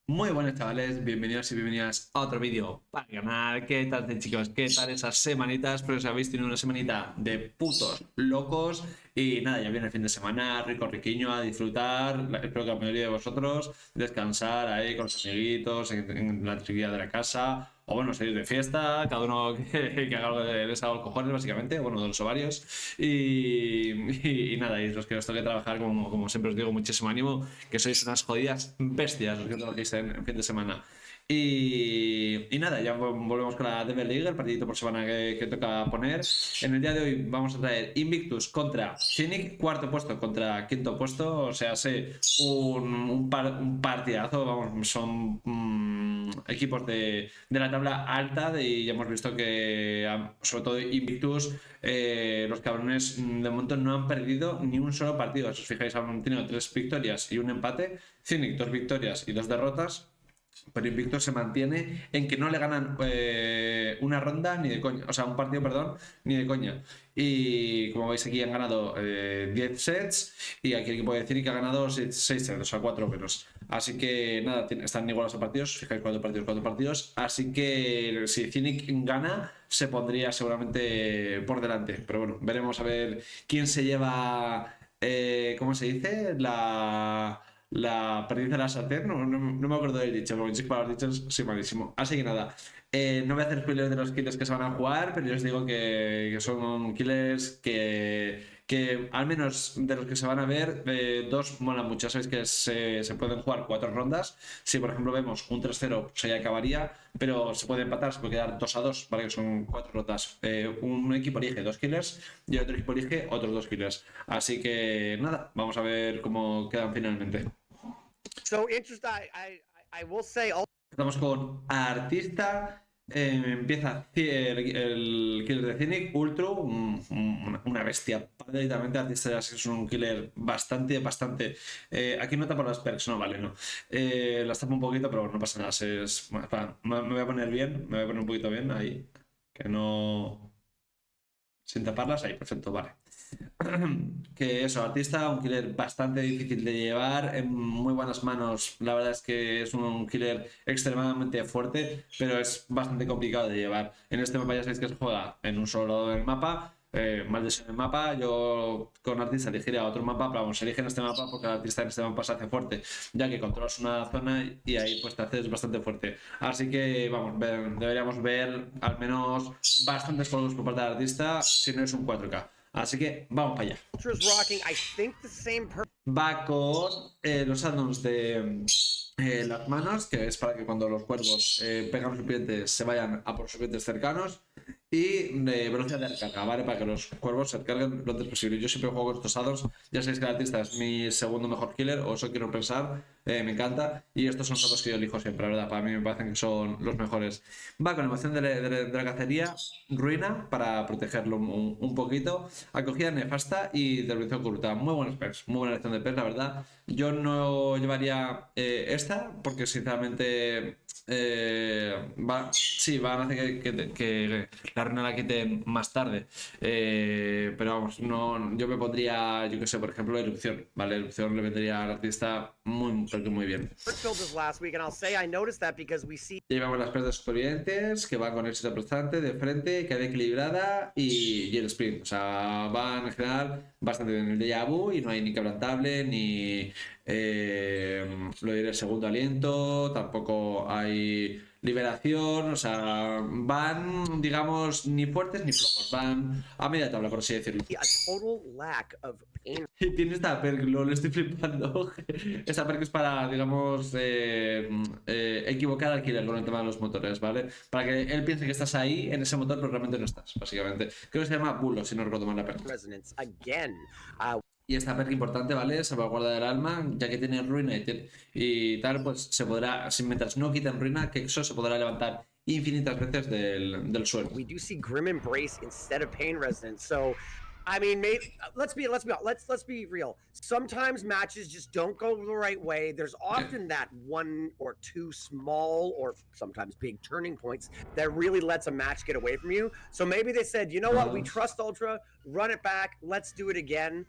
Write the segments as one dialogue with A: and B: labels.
A: Muy buenas chavales, bienvenidos y bienvenidas a otro vídeo para el canal. ¿Qué tal chicos? ¿Qué tal esas semanitas? Espero que os habéis tenido una semanita de putos locos. Y nada, ya viene el fin de semana, rico riquiño, a disfrutar. Espero que la mayoría de vosotros descansar ahí con los amiguitos en la trivia de la casa. O bueno, salir de fiesta, cada uno que haga algo de les haga los cojones, básicamente, bueno, de los ovarios. Y nada, y los que os toque trabajar, como siempre os digo, muchísimo ánimo, que sois unas jodidas bestias los que trabajéis en fin de semana. Y nada, ya volvemos con la DBDLEAGUE, el partidito por semana que toca poner. En el día de hoy vamos a traer Invictus contra CYNIC, cuarto puesto contra quinto puesto, o sea, sé, un partidazo, vamos, son equipos de la tabla alta y ya hemos visto que, sobre todo Invictus, los cabrones de momento no han perdido ni un solo partido. Si os fijáis, han tenido 3 victorias y un empate. CYNIC, 2 victorias y 2 derrotas. Pero Invictus se mantiene en que no le ganan una ronda ni de coña, o sea, un partido, perdón, ni de coña. Y como veis aquí han ganado 10 sets y aquí el equipo de CYNIC ha ganado 6 sets, o sea, 4 menos. Así que nada, están igualados a partidos, fijáis 4 partidos. Así que si CYNIC gana, se pondría seguramente por delante. Pero bueno, veremos a ver quién se lleva, ¿cómo se dice? La perdiz de la sartén, no me acuerdo del dicho, porque para los dichos soy malísimo. Así que nada, no voy a hacer spoilers de los killers que se van a jugar, pero yo os digo que son killers que al menos de los que se van a ver, dos molan mucho. Sabéis que se pueden jugar 4 rondas. Si por ejemplo vemos un 3-0, se ya acabaría, pero se puede empatar, se puede quedar 2-2, ¿vale? Que son 4 rondas. Un equipo elige 2 killers y el otro equipo elige otros 2 killers. Así que nada, vamos a ver cómo quedan finalmente.
B: So interesting. I will say all.
A: Estamos con Artista. Empieza el killer de Cynic, Ultra, una bestia. Directamente Artista ya es un killer bastante. Aquí no tapa las perks, no vale, no. Las tapa un poquito, pero no pasa nada. Me voy a poner bien, me voy a poner un poquito bien ahí. Que no. Sin taparlas, ahí, perfecto, vale. Que eso, Artista, un killer bastante difícil de llevar, en muy buenas manos. La verdad es que es un killer extremadamente fuerte, pero es bastante complicado de llevar. En este mapa ya sabéis que se juega en un solo lado del mapa. Mal de ser el mapa, yo con Artista elegiría otro mapa, pero vamos, eligen este mapa porque el Artista en este mapa se hace fuerte, ya que controlas una zona y ahí pues te haces bastante fuerte. Así que vamos, deberíamos ver al menos bastantes juegos por parte del Artista, si no es un 4K. Así que vamos para allá. Va con los addons de las manos, que es para que cuando los cuervos pegan serpientes se vayan a por serpientes cercanos. Y velocidad de recarga, ¿vale? Para que los cuervos se recarguen lo antes posible. Yo siempre juego con estos addons. Ya sabéis que el artista es mi segundo mejor killer, o eso quiero pensar. Me encanta. Y estos son los que yo elijo siempre, la verdad. Para mí me parecen que son los mejores. Va con emoción de la cacería, ruina, para protegerlo un poquito. Acogida nefasta y devolución corrupta. Muy buenos perks, muy buena elección de perks, la verdad. Yo no llevaría esta, porque sinceramente van a hacer que la ruina la quiten más tarde. Pero vamos, no, yo me pondría, yo que sé, por ejemplo, erupción, ¿vale? Erupción le vendría al artista muy bien. Llevamos las perdas supervivientes, que van con éxito aplastante, de frente, queda equilibrada y el sprint. O sea, van en general bastante bien el déjà vu y no hay ni quebrantable, ni lo diré segundo aliento, tampoco hay liberación, o sea, van, digamos, ni fuertes ni flojos, van a media tabla, por así decirlo. Y tiene esta perk, lo estoy flipando. Esta perk es para, digamos, equivocar al killer con el tema de los motores, ¿vale? Para que él piense que estás ahí en ese motor, pero realmente no estás, básicamente. Creo que se llama bulo, si no recuerdo mal la perk. Y esta perk importante, ¿vale? Salvaguarda del alma, ya que tiene ruina y tal, pues se podrá, mientras no quiten ruina, que eso se podrá levantar infinitas veces del suelo.
B: We do see Grim Embrace instead of Pain Resonance, so I mean, maybe let's be real. Sometimes matches just don't go the right way. There's often that one or two small or sometimes big turning points that really lets a match get away from you. So maybe they said, you know what, we trust Ultra, run it back, let's do it again.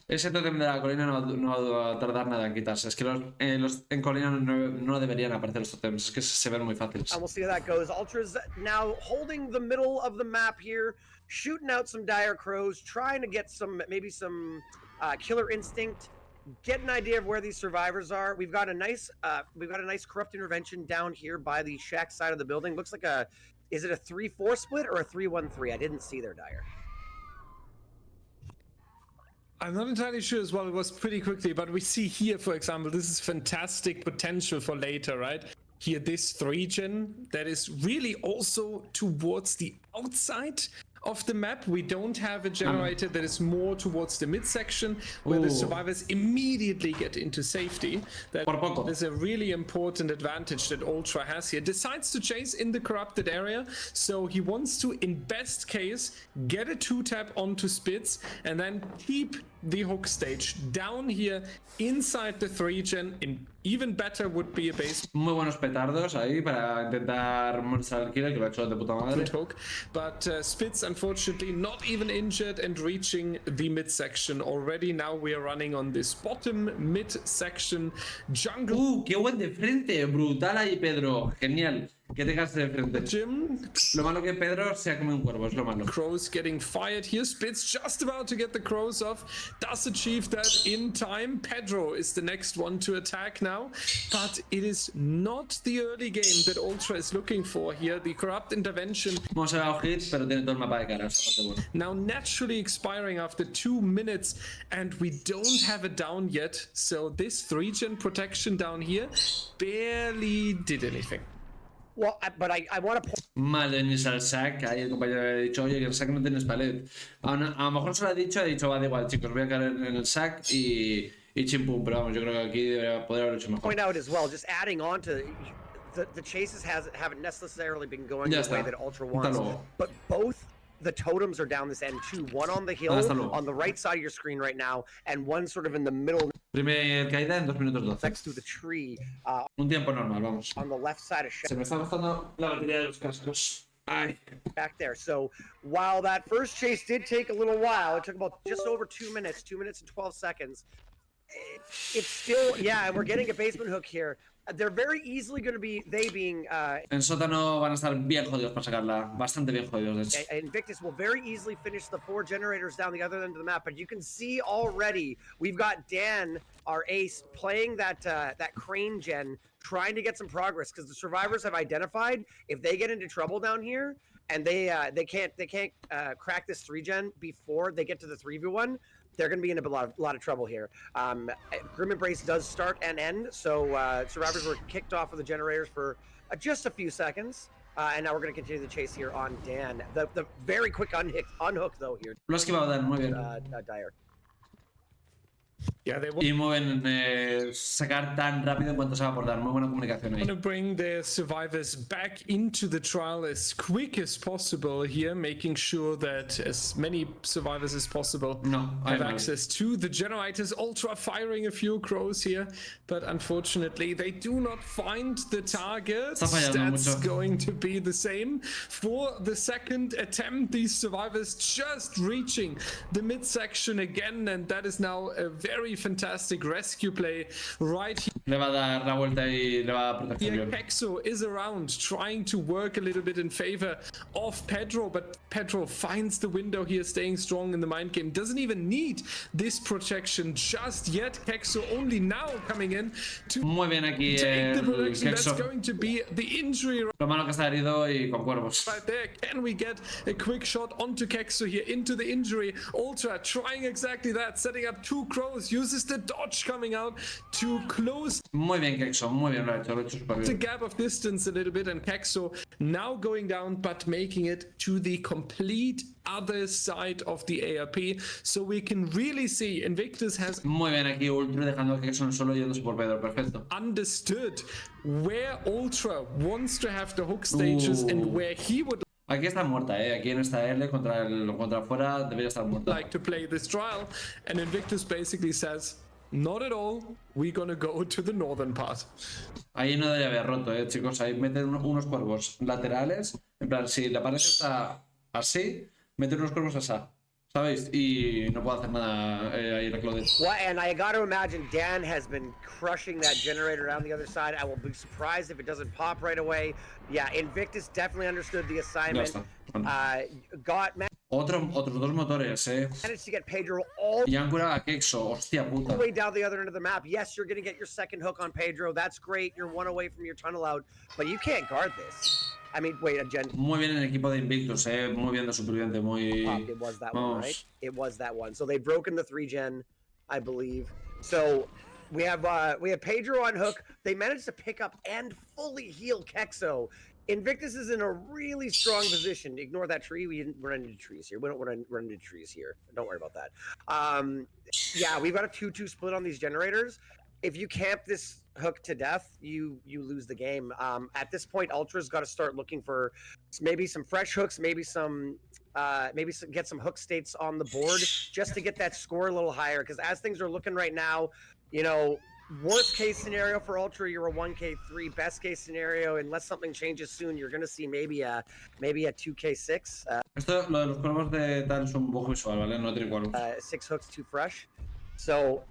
A: Ese tótem de la colina no va a tardar nada en quitarse. Es que los en colina no deberían aparecer los tótems. Es que se ven muy fáciles.
B: And we'll see how that goes. Ultra's now holding the middle of the map here, shooting out some dire crows, trying to get maybe some killer instinct, get an idea of where these survivors are. We've got a nice corrupt intervention down here by the shack side of the building. Looks like is it a 3-4 split or a 3-1-3? I didn't see there, Dire.
C: I'm not entirely sure as well. It was pretty quickly, but we see here, for example, this is fantastic potential for later, right? Here, this 3-gen that is really also towards the outside of the map. We don't have a generator that is more towards the midsection where the survivors immediately get into safety. That is a really important advantage that Ultra has here. Decides to chase in the corrupted area, so he wants to, in best case, get a 2-tap onto Spitz and then keep the hook stage down here inside the 3-gen. In even better would be a base.
A: Muy buenos petardos ahí para intentar mostrar al killer, que lo ha hecho de puta madre.
C: Hook, but Spitz unfortunately not even injured and reaching the midsection already. Now we are running on this bottom midsection jungle.
A: Qué buen de frente, brutal ahí Pedro, genial. Que tengas de frente.
C: Jim.
A: Lo malo que Pedro se ha comido un cuervo, es lo malo.
C: Crows getting fired here. Spitz just about to get the crows off. Does achieve that in time. Pedro is the next one to attack now. But it is not the early game that Ultra is looking for here. The corrupt intervention.
A: Hemos dado hits, pero tiene todo el mapa de cara. Esa parte buena.
C: Now naturally expiring after 2 minutes. And we don't have it down yet. So this 3-gen protection down here barely did anything.
B: Well, but I want to point.
A: Mal venís al sac, ahí el compañero le ha dicho, oye, que el sac no tienes palet. A lo mejor se lo ha dicho, va, da igual, chicos, voy a caer en el sac y chimpum, pero vamos, yo creo que aquí debería poder haber hecho mejor.
B: Point out as well, just adding on to the chases haven't necessarily been going the way that Ultra wants, but both the totems are down this end too. One on the hill on the right side of your screen right now, and one sort of in the middle.
A: Primer caída en 2 minutos 12.
B: Next to the tree.
A: Un tiempo normal, vamos.
B: On the left side of
A: Se me está gastando la batería de los cascos. Ay.
B: Back there. So while that first chase did take a little while, it took about just over 2 minutes, 2 minutes and 12 seconds. It's still, yeah, and we're getting a basement hook here. They're very easily going to be,
A: En sótano van a estar bien jodidos para sacarla, bastante bien jodidos, de hecho.
B: Invictus will very easily finish the 4 generators down the other end of the map, but you can see already we've got Dan, our ace, playing that crane gen, trying to get some progress because the survivors have identified if they get into trouble down here and they can't crack this 3-gen before they get to the 3v1. They're going to be in a lot of trouble here. Grim Embrace does start and end, so survivors were kicked off of the generators for just a few seconds, and now we're going to continue the chase here on Dan. The very quick unhook though here.
A: Lo has esquivado, Dan, muy bien.
B: Dire.
C: Yeah, they
A: y mueven sacar tan rápido en cuanto se va a aportar. Muy buena comunicación ahí.
C: Want to bring the survivors back into the trial as quick as possible here, making sure that as many survivors as possible have access to the generators. Ultra firing a few crows here, but unfortunately they do not find the target. That's going to be the same for the second attempt. These survivors just reaching the midsection again, and that is now a very fantastic rescue play right here.
A: Le va a dar la vuelta y le va a proteger.
C: Kexo is around trying to work a little bit in favor of Pedro, but Pedro finds the window here, staying strong in the mind game. Doesn't even need this protection just yet. Kexo only now coming in to
A: muy bien aquí
C: take the protection. That's going to be the injury.
A: Lo malo que está herido y con cuervos.
C: Right there. Can we get a quick shot onto Kexo here into the injury? Ultra trying exactly that, setting up 2 crows, uses the dodge coming out to close
A: muy bien Kexo, muy bien, lo ha hecho super bien.
C: The gap of distance a little bit, and Kexo now going down but making it to the complete other side of the ARP, so we can really see Invictus has
A: muy bien aquí Ultra dejando a Kexo en el suelo yéndose por Pedro, perfecto.
C: Understood where Ultra wants to have the hook stages and where he would
A: Aquí está muerta, aquí en esta L contra afuera debería estar muerta.
C: Like to play this trial, and Invictus basically says, not at all, we're gonna go to the northern part.
A: Ahí no debería haber roto, chicos. Ahí meten unos cuervos laterales. En plan, si la pared está así, meten unos cuervos así. ¿Sabéis? Y no puedo hacer nada ahí la Claudia.
B: Well, and I got to imagine Dan has been crushing that generator down the other side. I will be surprised if it doesn't pop right away. Yeah, Invictus definitely understood the assignment.
A: Otros dos motores,
B: Managed to get Pedro all
A: Y han curado a Kexo, hostia puta.
B: the way down the other end of the map. Yes, you're going to get your second hook on Pedro. That's great. You're one away from your tunnel out, but you can't guard this. I mean, wait, a gen.
A: Muy bien el equipo de Invictus, muy bien de superviviente, muy...
B: It was that one, right? It was that one. So they've broken the 3-gen, I believe. So we have Pedro on hook. They managed to pick up and fully heal Kexo. Invictus is in a really strong position. Ignore that tree. We didn't run into trees here. We don't run into trees here. Don't worry about that. Yeah, we've got a 2-2 split on these generators. If you camp this hook to death, you lose the game. At this point, Ultra's got to start looking for maybe some fresh hooks, maybe get some hook states on the board just to get that score a little higher. Because as things are looking right now, you know, worst case scenario for Ultra, you're a 1K3. Best case scenario, unless something changes soon, you're going to see maybe a 2K6.
A: Esto, lo de los cuervos de tal es un bug visual, ¿vale? No tiene cuervos.
B: 6 hooks too fresh. So,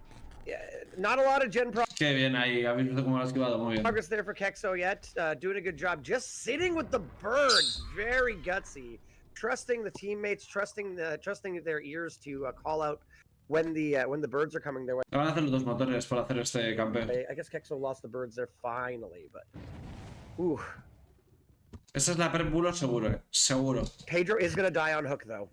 B: not a lot of gen
A: Qué bien ahí, habéis visto cómo lo ha esquivado, muy bien.
B: progress there for Kexo yet. Doing a good job. Just sitting with the birds. Very gutsy. Trusting the teammates, trusting their ears to call out when the birds are coming their way.
A: Van a hacer los dos motores para hacer este campeo.
B: I guess Kexo lost the birds there finally, but ooh.
A: Esa es la perbulo seguro, seguro.
B: Pedro is gonna die on hook though.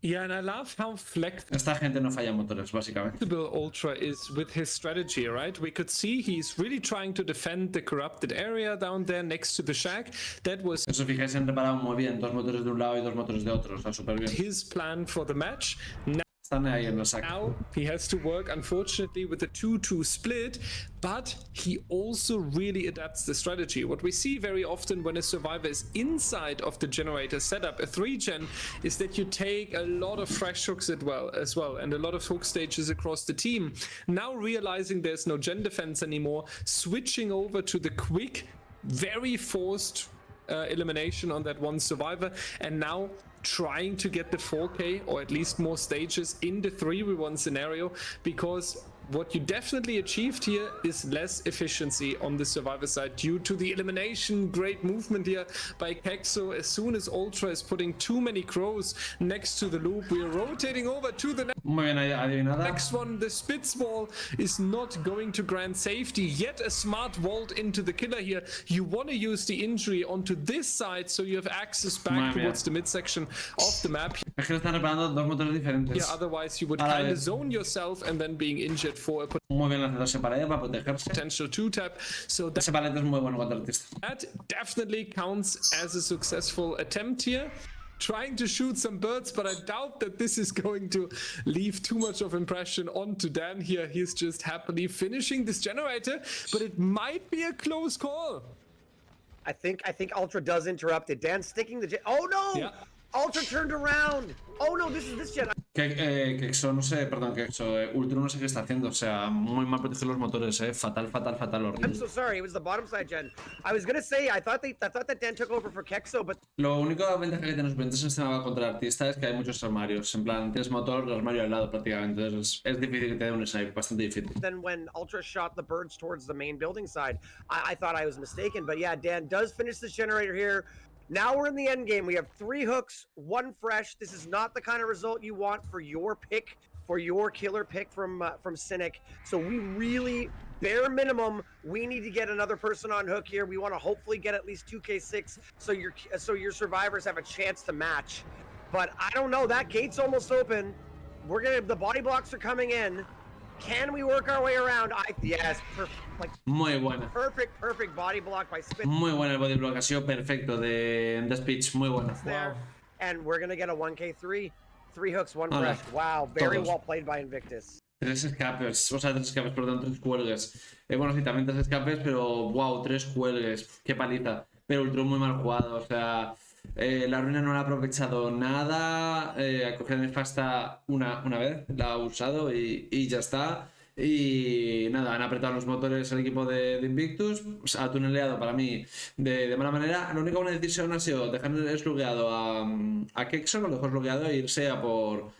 C: Yeah, and I love how flexible
A: Esta gente no falla motores, básicamente.
C: Ultra is with his strategy, right? We could see he's really trying to defend the corrupted area down there next to the shack. That was
A: Eso fijáis, han reparado muy bien, dos motores de un lado y dos motores de otro, o sea, súper bien.
C: his plan for the match.
A: Están ahí en el saco.
C: Now he has to work, unfortunately, with a 2-2 split, but he also really adapts the strategy. What we see very often when a survivor is inside of the generator setup, a 3-gen, is that you take a lot of fresh hooks as well, and a lot of hook stages across the team. Now realizing there's no gen defense anymore, switching over to the quick, very forced elimination on that one survivor, and now trying to get the 4K or at least more stages in the 3v1 scenario, because what you definitely achieved here is less efficiency on the survivor side due to the elimination. Great movement here by Kexo. As soon as Ultra is putting too many crows next to the loop, we are rotating over to the
A: Muy bien adivinada.
C: next one. The Spitz wall is not going to grant safety. Yet a smart vault into the killer here. You want to use the injury onto this side so you have access back towards the midsection of the map.
A: Es que están reparando dos motores diferentes.
C: Yeah, otherwise you would kind of zone yourself and then being injured for a
A: Muy bien lanzado ese pared para protegerse.
C: potential 2-tap. So
A: Ese palet es muy bueno contra el artista.
C: that definitely counts as a successful attempt here. Trying to shoot some birds, but I doubt that this is going to leave too much of impression onto Dan here. He's just happily finishing this generator, but it might be a close call.
B: I think Ultra does interrupt it. Dan sticking the gen. Oh no!
C: Yeah.
B: Ultra turned around. Oh no, this is this gen.
A: Kexo, no sé, perdón, Kexo. Ultra no sé qué está haciendo, o sea, muy mal proteger los motores, fatal,
B: I'm
A: horrible.
B: so sorry. It was the bottom side gen. I was gonna say I thought that Dan took over for Kexo, but
A: Lo único ventaja que tiene los en este mapa contra el artista es que hay muchos armarios. En plan, tienes motor, armario al lado prácticamente. Entonces es difícil que te dé un snipe, bastante difícil.
B: then when Ultra shot the birds towards the main building side, I thought I was mistaken. But yeah, Dan does finish this generator here. Now we're in the end game. We have 3 hooks, 1 fresh. This is not the kind of result you want for your pick, for your killer pick from CYNIC. So we really, bare minimum, we need to get another person on hook here. We want to hopefully get at least 2K6 so your survivors have a chance to match. But I don't know. That gate's almost open. The body blocks are coming in. Can we work our way around? Yes,
A: Muy buena.
B: perfect body block by Spitz.
A: Muy buena el body block, ha sido perfecto de speech, muy buena.
B: There. And we're gonna get a 1K3. 3 hooks, 1 fresh. Wow, very well played by Invictus.
A: 3 escapes, o sea, 3 escapes, perdón, 3 cuelgues. Bueno, sí, también 3 escapes, pero wow, 3 cuelgues, qué paliza. pero Ultron muy mal jugado, o sea, la ruina no la ha aprovechado nada, ha cogido nefasta una vez, la ha usado y ya está. Y nada, han apretado los motores el equipo de Invictus, ha tuneleado para mí de mala manera. La única buena decisión ha sido dejar eslugueado a Kexo, lo dejó eslugueado e irse a por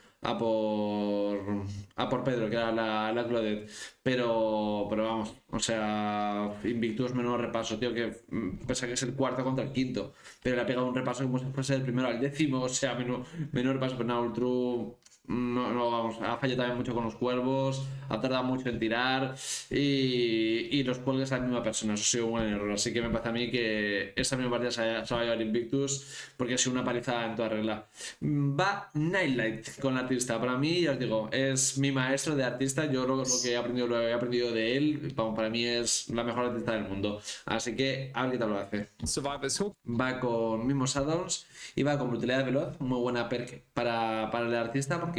A: Pedro, que era la Clodet. Pero vamos, o sea, Invictus menudo repaso, tío, que pese a que es el cuarto contra el quinto, pero le ha pegado un repaso como si fuese el primero al décimo, o sea, menudo repaso, pero nada, Ultru no, vamos, ha fallado también mucho con los cuervos, ha tardado mucho en tirar y los cuelgues a la misma persona, eso ha sido un buen error, así que me parece a mí que esta misma partida se va a llevar Invictus porque ha sido una paliza en toda regla. Va Nightlight con la artista, para mí, ya os digo, es mi maestro de artista, yo lo que he aprendido de él, para mí es la mejor artista del mundo, así que a ver qué tal lo hace. Va con mismos addons y va con brutalidad veloz, muy buena perk para el artista, porque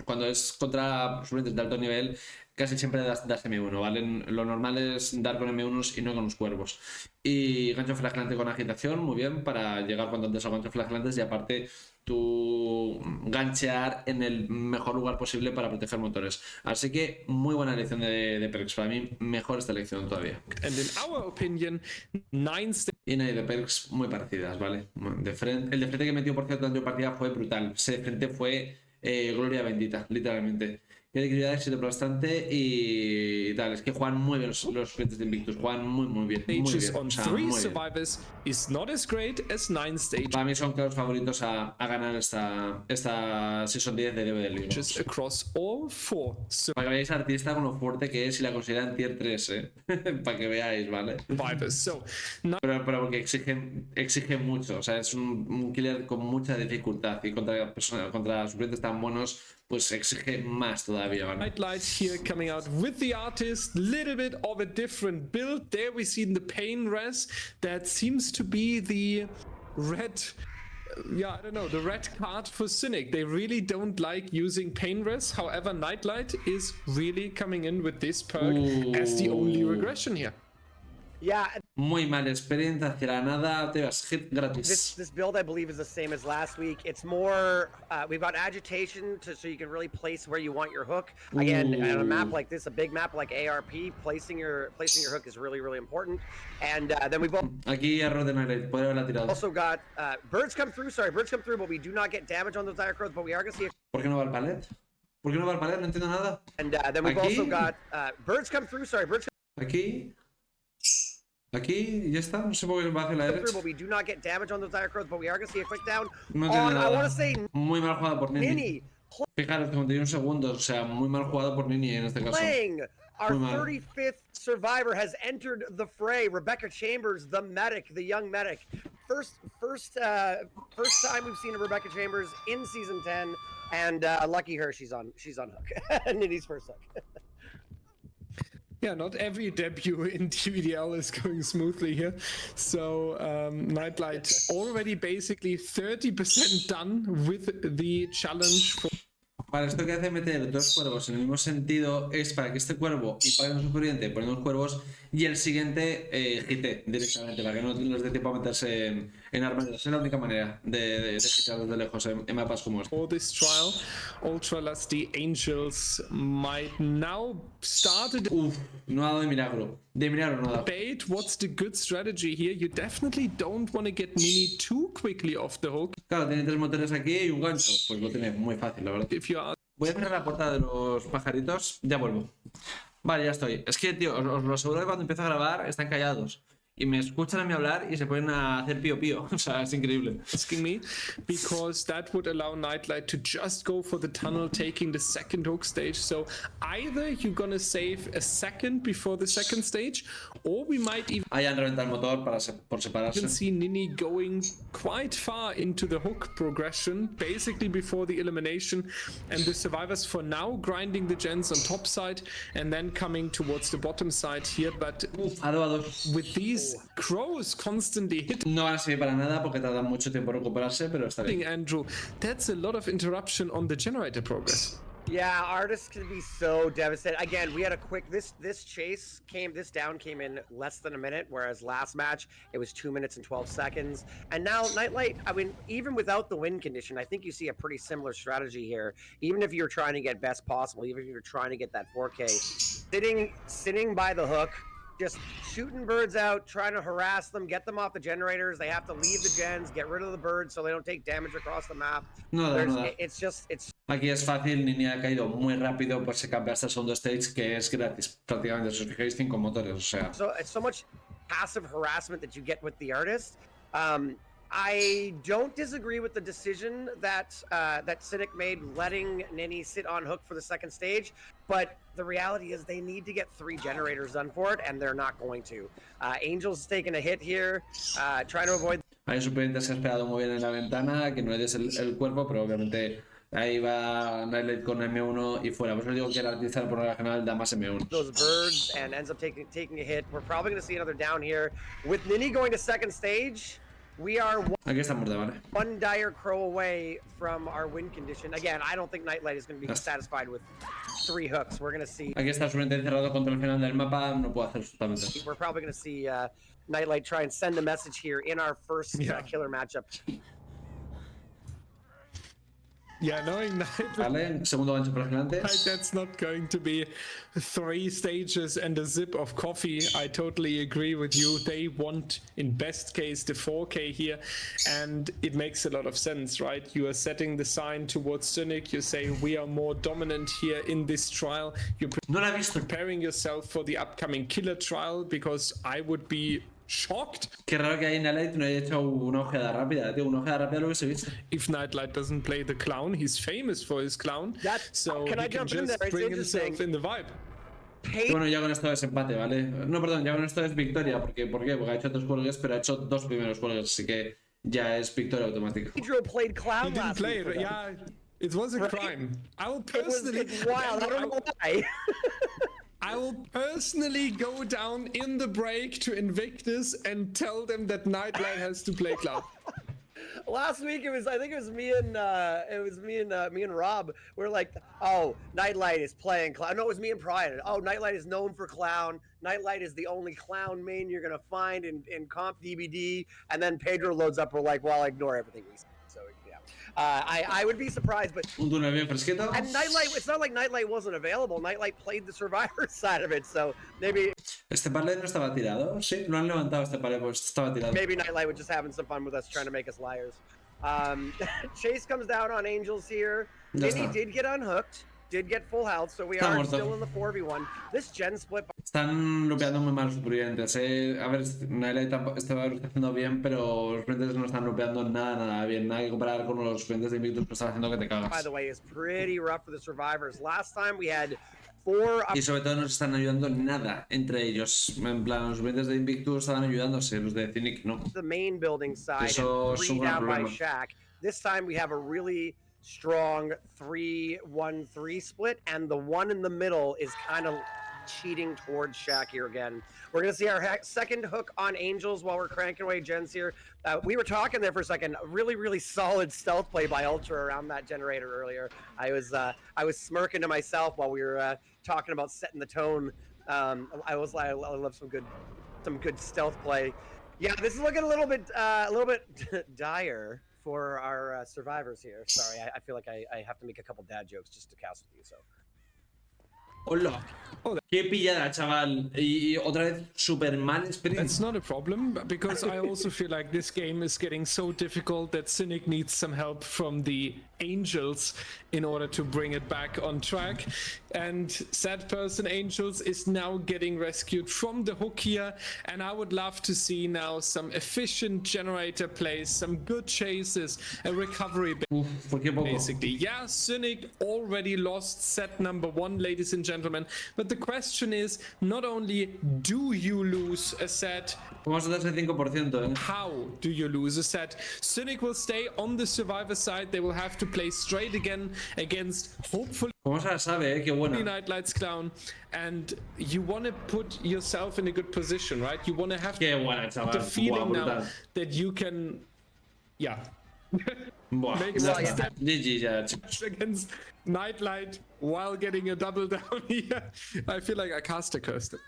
A: cuando es contra suplentes de alto nivel casi siempre das M1, ¿vale? Lo normal es dar con M1s y no con los cuervos. Y gancho flagelante con agitación, muy bien, para llegar cuanto antes a ganchos flagelantes y aparte tú ganchear en el mejor lugar posible para proteger motores. Así que muy buena elección de perks. Para mí, mejor esta elección todavía. Y no hay de perks muy parecidas, ¿vale? El de frente que metió por cierto en tu partida fue brutal. Ese de frente fue gloria bendita, literalmente. Y liquididad existe bastante y tal. Es que juegan muy bien los clientes de Invictus. Juegan muy bien. Muy bien. O sea, muy bien. Para mí son claros favoritos a ganar esta Season 10 de DBDLEAGUE. Para que veáis artista con lo fuerte que es y la consideran tier 3, para que veáis, ¿vale? Pero porque exige mucho. O sea, es un killer con mucha dificultad y contra suplentes tan buenos, pues exige más todavía, ¿vale?
C: Nightlight here coming out with the artist, little bit of a different build. There we see the pain res that seems to be the red, I don't know, the red card for CYNIC. They really don't like using pain res. However, Nightlight is really coming in with this perk as the only regression here.
B: Yeah.
A: Muy mala experiencia, hacia la nada, te vas hit gratis.
B: This build, I believe, is the same as last week. It's more, we've got agitation so you can really place where you want your hook. Again, on a map like this, a big map like ARP, placing your hook is really important. And then we both.
A: Aquí error de Nightlight, podría haberla tirado.
B: Also got birds come through, but we do not get damage on those dire crows, but we are going to see a...
A: ¿Por qué no va al palet? ¿Por qué no va al palet? No entiendo nada.
B: And then we've also got birds come through,
A: Aquí. Aquí, ya está, no sé por qué va a hacer la derecha.
B: But we do not get damage on those dire crows, but we are going to see a quick down
A: no
B: on,
A: nada.
B: I want to say,
A: muy mal jugado por
B: Nini.
A: Fijaros, 51 segundos, o sea, muy mal jugado por Nini en este caso.
B: Playing. Our 35th survivor has entered the fray. Rebecca Chambers, the medic, the young medic. First time we've seen Rebecca Chambers in season 10, and lucky her, she's on hook. Nini's first hook.
C: Yeah, not every debut in DBDL is going smoothly here. So Nightlight already basically 30% done with the challenge.
A: Para esto que hace meter dos cuervos en el mismo sentido es para que este cuervo impague en su corriente poniendo los cuervos y el siguiente hite directamente, para que no les dé tiempo a meterse en armaduras. Es la única manera de hitar desde lejos en mapas como este.
C: For this trial, Ultra Lusty Angels might now start.
A: No ha dado de milagro. De milagro no ha dado.
C: Bait, what's the good strategy here? You definitely don't want to get Nini too quickly off the hook.
A: Claro, tiene tres motores aquí y un gancho. Pues lo tiene muy fácil, la verdad. Voy a cerrar la puerta de los pajaritos. Ya vuelvo. Vale, ya estoy. Es que, tío, os lo aseguro que cuando empiezo a grabar están callados. Y me escuchan a mí hablar y se ponen a hacer pío pío. O sea, es increíble.
C: Asking me, because that would allow Nightlight to just go for the tunnel, taking the second hook stage. So either you're gonna save a second before the second stage, or we might even
A: reventar el motor por separarse.
C: see Nini going quite far into the hook progression, basically before the elimination, and the survivors for now grinding the gens on top side and then coming towards the bottom side here. But with these crows constantly hitting,
A: no van a servir para nada porque tardan mucho tiempo en recuperarse, pero está bien.
C: Andrew, that's a lot of interruption on the generator progress.
B: Yeah, artists can be so devastated. Again, we had a quick this down came in less than a minute, whereas last match it was 2 minutes and 12 seconds. And now Nightlight, I mean, even without the win condition, I think you see a pretty similar strategy here. Even if you're trying to get best possible, even if you're trying to get that 4K, sitting by the hook, just shooting birds out, trying to harass them, get them off the generators. They have to leave the gens, get rid of the birds so they don't take damage across the map.
A: No da.
B: It's
A: Aquí es fácil, Nini ha caído muy rápido, pues se cambia hasta el segundo stage, que es gratis prácticamente. Si os fijáis, 5 motores, o sea.
B: So it's so much passive harassment that you get with the artist. I don't disagree with the decision that CYNIC made, letting Nini sit on hook for the second stage, but the reality is they need to get 3 generators done for it, and they're not going to. Angel's taking a hit here, trying to avoid.
A: Ahí Superiente se ha esperado muy bien en la ventana, que no le des el cuerpo, pero obviamente ahí va Nightlight con M1 y fuera. Por eso digo que el artista por la general da más M1.
B: Those birds and ends up taking a hit. We're probably going to see another down here. With Nini going to second stage, we are
A: Aquí está muerta, vale.
B: one dire crow away from our win condition. Again, I don't think Nightlight is going to be satisfied with 3 hooks. We're going to see.
A: Aquí está Superiente encerrado contra el final del mapa, no puedo hacer absolutamente.
B: We're probably going to see Nightlight try and send a message here in our first killer matchup.
C: Yeah, knowing Nightlight,
A: Vale, segundo gancho por delante.
C: that's not going to be 3 stages and a zip of coffee. I totally agree with you. They want, in best case, the 4K here, and it makes a lot of sense, right? You are setting the sign towards CYNIC. You say we are more dominant here in this trial. You're
A: No la he visto.
C: preparing yourself for the upcoming killer trial, because I would be shocked
A: Qué raro que ahí Nightlight no haya hecho una ojeada rápida, tío. Una ojeada rápida lo hubiese visto.
C: if Nightlight doesn't play the clown. He's famous for his clown, so
B: Can
C: he
B: I
C: can
B: jump in
C: just
B: there? It's
C: bring himself
B: interesting.
C: in the vibe.
A: Y bueno, ya con esto es empate, ¿vale? No, perdón, ya con esto es victoria. ¿Por qué? Porque ha hecho 3 cuelgues, pero ha hecho 2 primeros cuelgues, así que ya es victoria automática.
B: Pedro played
C: He
B: clown
C: didn't
B: last
C: play
B: week.
C: it. Yeah, it was a crime. I will personally.
B: It's wild. I don't know why.
C: I will personally go down in the break to Invictus and tell them that Nightlight has to play clown.
B: Last week I think it was me and Rob. We're like, oh, Nightlight is playing clown. No, it was me and Pride. Oh, Nightlight is known for clown. Nightlight is the only clown main you're gonna find in comp DBD. And then Pedro loads up. We're like, well, ignore everything we said. So yeah, I would be surprised, but
A: Un túnel bien fresquito.
B: and Nightlight. It's not like Nightlight wasn't available. Nightlight played the Survivor side of it, so maybe
A: Este parley no estaba tirado. Sí, lo han levantado este parley, pues estaba tirado.
B: Nightlight was just having some fun with us, trying to make us liars. Chase comes down on Angels here.
A: Ya
B: Nini
A: está.
B: did get unhooked, did get full health, so we
A: Está
B: are
A: muerto.
B: still in the 4v1. This gen split.
A: Están lupeando muy mal los supervivientes. A ver, Nightlight está haciendo bien, pero los supervivientes no están lupeando nada bien. Nada que comparar con los supervivientes de Invictus que están haciendo que te
B: By
A: cagas.
B: the way, is pretty rough for the survivors. Last time we had 4
A: Y sobre todo no se están ayudando nada entre ellos. En plan, los supervivientes de Invictus estaban ayudándose, los de CYNIC no.
B: the main building side
A: Eso
B: and
A: es
B: 3
A: un gran
B: down by
A: problema.
B: Shaq. This time we have a really strong 3-1-3 split, and the one in the middle is kind of cheating towards Shaq here again. We're going to see our second hook on Angels while we're cranking away gens here. We were talking there for a second. Really solid stealth play by Ultra around that generator earlier. I was smirking to myself while we were talking about setting the tone. I love some good stealth play. Yeah, this is looking a little bit dire for our survivors here. Sorry, I feel like I have to make a couple dad jokes just to cast with you. So.
A: Hola. Qué pillada, chaval. Y otra vez super mal sprint.
C: That's not a problem, because I also feel like this game is getting so difficult that CYNIC needs some help from the Angels in order to bring it back on track. And sad person Angels is now getting rescued from the hook here, and I would love to see now some efficient generator plays, some good chases, a recovery
A: ¿Por qué poco?
C: basically. Yeah, CYNIC already lost set number 1, ladies and gentlemen, but the question is, not only do you lose a set,
A: Vamos a darse el 5%,
C: how do you lose a set? CYNIC will stay on the survivor side. They will have to play straight again against hopefully
A: Como se la sabe, qué buena.
C: Nightlight's clown, and you want to put yourself in a good position, right? You want to have
A: Qué buena, chaval.
C: the feeling
A: Buah,
C: now
A: brutal.
C: that you can, yeah,
A: Buah,
C: Makes
A: ya
C: one
A: está.
C: step
A: GG ya, chicos.
C: against Nightlight while getting a double down here. I feel like I caster cursed it.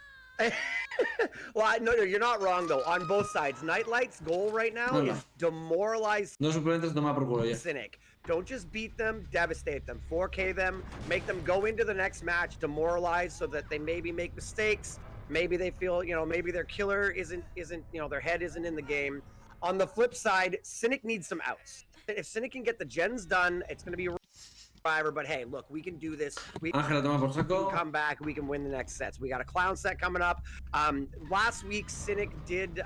B: Well, no, you're not wrong though. On both sides, Nightlight's goal right now
A: No, no.
B: is demoralize
A: Dos suplentes toma por culo ya.
B: CYNIC. Don't just beat them, devastate them, 4K them, make them go into the next match demoralized so that they maybe make mistakes. Maybe they feel, maybe their killer isn't, their head isn't in the game. On the flip side, CYNIC needs some outs. If CYNIC can get the gens done, it's going to be a survivor. But hey, look, we can do this. We
A: Ángela toma por
B: can
A: saco.
B: come back. We can win the next sets. We got a clown set coming up. Last week, CYNIC did.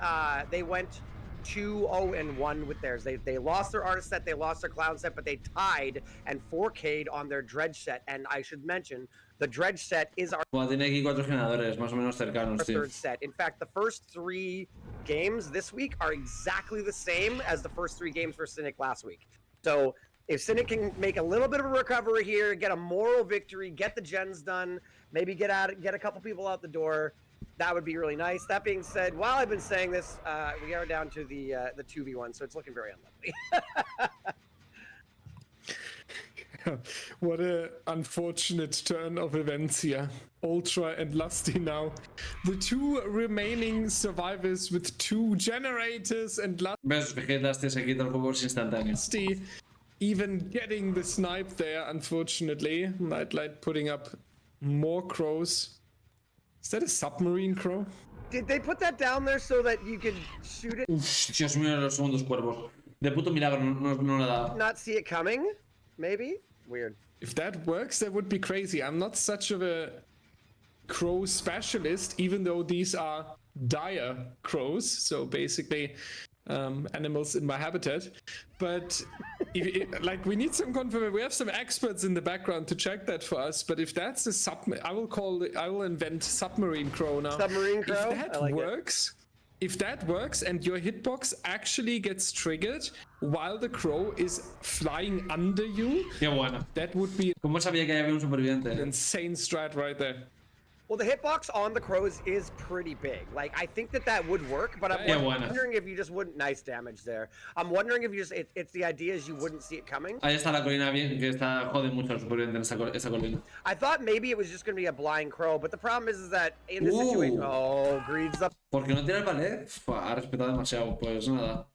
B: They went 2-0-1 with theirs. They lost their artist set, they lost their clown set, but they tied and 4K'd on their dredge set. And I should mention, the dredge set is our
A: Bueno, tiene aquí 4 generadores, más o menos cercanos, tío.
B: third set. In fact, the first 3 games this week are exactly the same as the first 3 games for CYNIC last week. So if CYNIC can make a little bit of a recovery here, get a moral victory, get the gens done, maybe get a couple people out the door, that would be really nice. That being said, while I've been saying this, we are down to the 2v1, so it's looking very unlikely.
C: What a unfortunate turn of events here. Ultra and Lusty now. The 2 remaining survivors with 2 generators, and
A: ¿Ves? Lasty se quita el juego instantáneo.
C: Lusty even getting the snipe there, unfortunately. Nightlight putting up more crows. Is that a submarine crow?
B: Did they put that down there so that you could shoot it,
A: Uf, Dios mío, los segundos cuervos. De puto milagro, no le da.
B: not see it coming? Maybe? Weird.
C: If that works, that would be crazy. I'm not such of a crow specialist, even though these are dire crows, so basically animals in my habitat. But we need some confirmation. We have some experts in the background to check that for us. But if that's a I will invent submarine crow now.
B: Submarine crow?
C: If that
B: I like
C: works. If that works and your hitbox actually gets triggered while the crow is flying under you,
A: Qué bueno.
C: that would be
A: ¿Cómo sabía que había un
C: an
A: superviviente?
C: insane strat right there.
B: Well, the hitbox on the crows is pretty big. Like, I think that would work, but I'm
A: Yeah, why not?
B: wondering if you just wouldn't. Nice damage there. I'm wondering if you just. It's the idea is you wouldn't see it coming.
A: Ahí está la colina bien, que está jode mucho el superviviente en esa colina.
B: I thought maybe it was just going to be a blind crow, but the problem is that in this situation. Oh, Greed's up.
A: ¿Por qué no tira el ballet? Ha respetado demasiado, pues nada.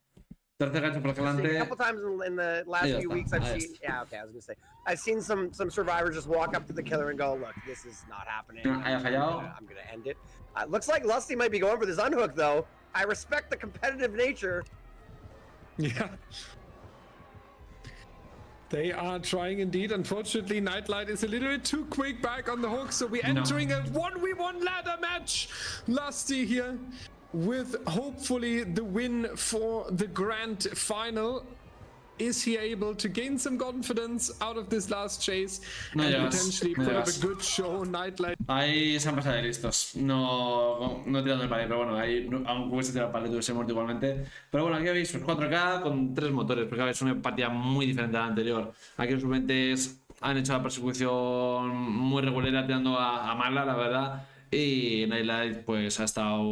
A: Tercer gancho por
B: A
A: delante.
B: couple times in the last
A: Ahí
B: few
A: está,
B: weeks, I've
A: ahí
B: seen.
A: está.
B: Yeah, okay, I was gonna say. I've seen some survivors just walk up to the killer and go, "Look, this is not happening.
A: Haya fallado.
B: I'm gonna end it." Looks like Lusty might be going for this unhook though. I respect the competitive nature.
C: Yeah. They are trying indeed. Unfortunately, Nightlight is a little bit too quick back on the hook, so we're entering a 1v1 ladder match. Lusty here with hopefully the win for the grand final. Is he able to gain some confidence out of this last chase
A: No
C: and
A: llegas,
C: potentially
A: no
C: put up
A: llegas.
C: a good show? Nightlight.
A: Ahí se han pasado de listos. No tirando el palé, pero bueno, ahí aunque hubiese tirado el palé hubiese muerto igualmente. Pero bueno, aquí veis 4K con 3 motores, porque es una partida muy diferente a la anterior. Aquí los suplentes han hecho la persecución muy regulera, tirando a mala, la verdad. Y Nightlight pues ha estado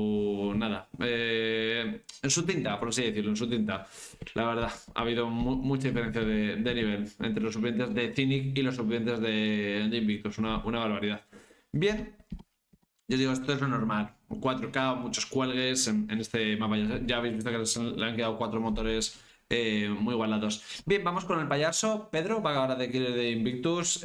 A: nada en su tinta, por así decirlo, en su tinta. La verdad, ha habido mucha diferencia de nivel entre los suplentes de CYNIC y los suplentes de INVICTUS, una barbaridad. Bien, yo digo, esto es lo normal, 4K, muchos cuelgues en este mapa, ya habéis visto que le han quedado 4 motores muy igualados. Bien, vamos con el payaso. Pedro va ahora de killer de INVICTUS.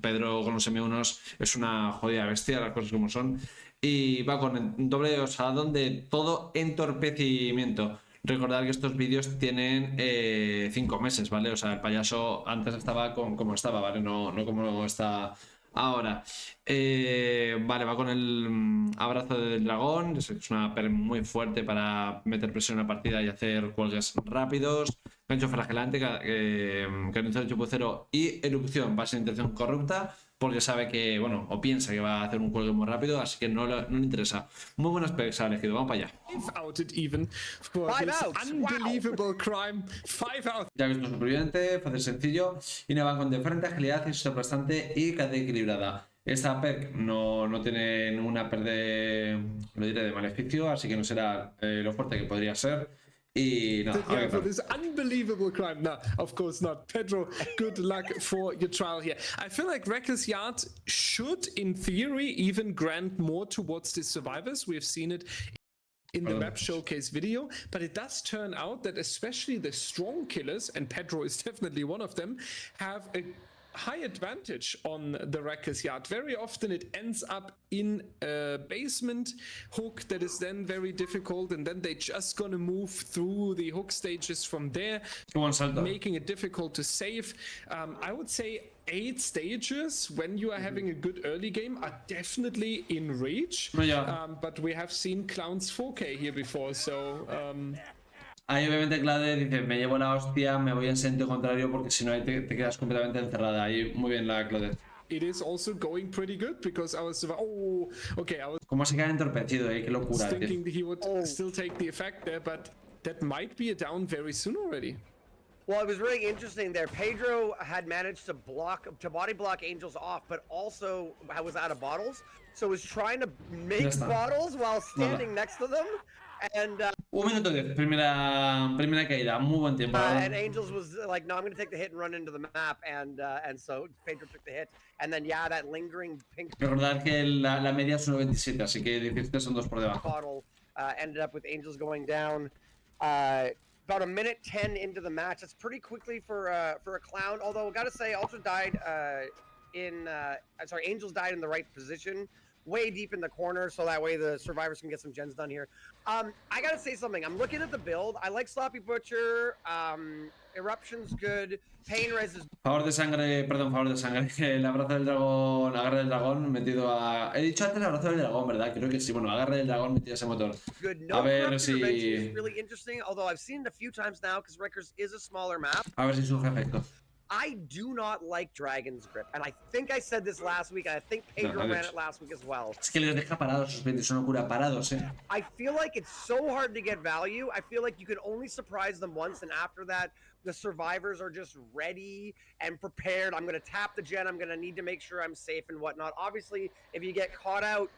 A: Pedro con los M1s es una jodida bestia, las cosas como son. Y va con el doble osadón de todo entorpecimiento. Recordad que estos vídeos tienen 5 meses, ¿vale? O sea, el payaso antes estaba como estaba, ¿vale? No como está ahora. Vale, va con el abrazo del dragón. Es una per muy fuerte para meter presión en la partida y hacer cuelgues rápidos. Gancho flagelante, canonización chapucero y erupción. Va a ser intención corrupta porque sabe que, bueno, o piensa que va a hacer un cuelgue muy rápido, así que no le interesa. Muy buenas specs ha elegido. Vamos para allá.
C: Outed even for
B: Five
C: this
B: outs,
C: unbelievable crime. 5 outs.
A: Ya visto superviviente, fácil sencillo. Y no va con de frente, agilidad, inciso aplastante y cadena equilibrada. Esta perk no tiene ninguna perk de, lo diré, de maleficio, así que no será lo fuerte que podría ser. Y no,
C: Yeah, for this unbelievable crime. No, of course not. Pedro, good luck for your trial here. I feel like Reckless Yard should, in theory, even grant more towards the survivors. We've seen it in the map showcase video, but it does turn out that especially the strong killers, and Pedro is definitely one of them, have a high advantage on the Reckless Yard. Very often it ends up in a basement hook that is then very difficult, and then they just gonna move through the hook stages from there, making it difficult to save. I would say 8 stages when you are having a good early game are definitely in reach. But we have seen Clown's 4K here before, so
A: ahí obviamente Claude dice, me llevo la hostia, me voy en sentido contrario porque si no ahí te quedas completamente encerrada. Ahí muy bien la Claude.
C: It is also going pretty good because I was
A: Cómo se queda entorpecido, qué locura.
C: thinking he would still take the effect there, but that might be a down very soon already.
B: Well, it was really interesting there. Pedro had managed to body block Angels off, but also was out of bottles. So was trying to make bottles while standing next to them. And
A: 1 minuto 10, primera caída, muy buen tiempo.
B: And Angels was like, no, I'm going to take the hit and run into the map, and so Pedro took the hit, and then that lingering pink.
A: Recordar que la media es 1.27, así que 17 son 2 por debajo.
B: Bottle ended up with Angels going down. About a minute 10 into the match. That's pretty quickly for a Clown. Although I gotta say, Ultra died Angels died in the right position, way deep in the corner, so that way the survivors can get some gens done here. I gotta say something. I'm looking at the build. I like Sloppy Butcher. Eruption's good. Pain Res is
A: Favor de sangre. El abrazo del dragón, agarre del dragón metido a... He dicho antes el abrazo del dragón, ¿verdad? Creo que sí. Bueno, agarre del dragón metido a ese motor.
B: good.
A: A ver
B: Corrupted Revenge
A: si...
B: is really interesting, although I've seen it a few times now because Wreckers is a smaller map.
A: A ver si surge efecto.
B: I do not like Dragon's Grip, and I think I said this last week, and I think Pedro ran it last week as well.
A: Es que les deja parados, sus 20 son locura, parados,
B: I feel like it's so hard to get value. I feel like you can only surprise them once, and after that, the survivors are just ready and prepared. I'm going to tap the gen. I'm going to need to make sure I'm safe and whatnot. Obviously, if you get caught out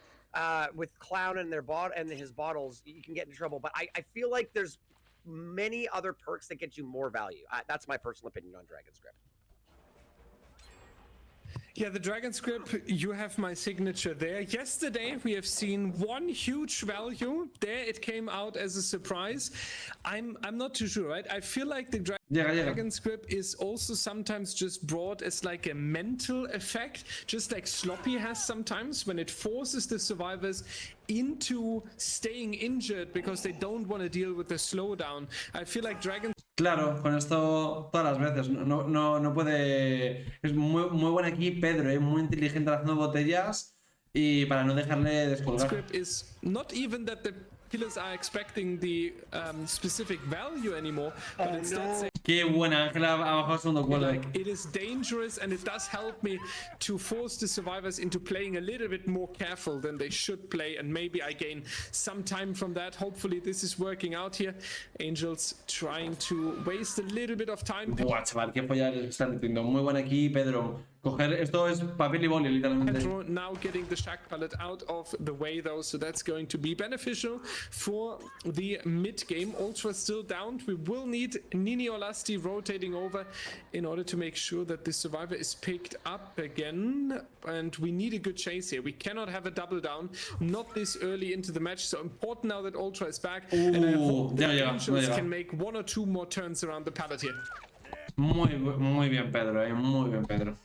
B: with Clown and his bottles, you can get in trouble. But I feel like there's many other perks that get you more value. That's my personal opinion on Dragon's Grip.
C: Yeah, the Dragon's Grip, you have my signature there. Yesterday, we have seen one huge value. There, it came out as a surprise. I'm not too sure, right? I feel like the Dragon's Grip is also sometimes just brought as like a mental effect, just like Sloppy has sometimes when it forces the survivors into staying injured because they don't want to deal with the slowdown. I feel like Dragon's
A: Claro, con esto todas las veces. No puede... Es muy buen aquí Pedro, muy inteligente haciendo botellas y para no dejarle descolgar.
C: Script is not even that the killers are expecting the specific value anymore, but instead saying,
A: Qué buena, Ángela ha bajado el segundo cuadro.
C: it is dangerous and it does help me to force the survivors into playing a little bit more careful than they should play, and maybe I gain some time from that. Hopefully this is working out here. Angels trying to waste a little bit of time.
A: Buah, chaval, qué polla les están metiendo. Muy buena aquí, Pedro. Coger esto es papel y boli, literalmente.
C: Pedro now getting the shack pallet out of the way though, so that's going to be beneficial for the mid game. Ultra still down. We will need Nini or Lusty rotating over in order to make sure that the survivor is picked up again, and we need a good chase here. We cannot have a double down, not this early into the match, so important now that Ultra is back, and I hope the Angels can make 1 or 2 more turns around the pallet here.
A: Muy bien, Pedro, muy bien, Pedro.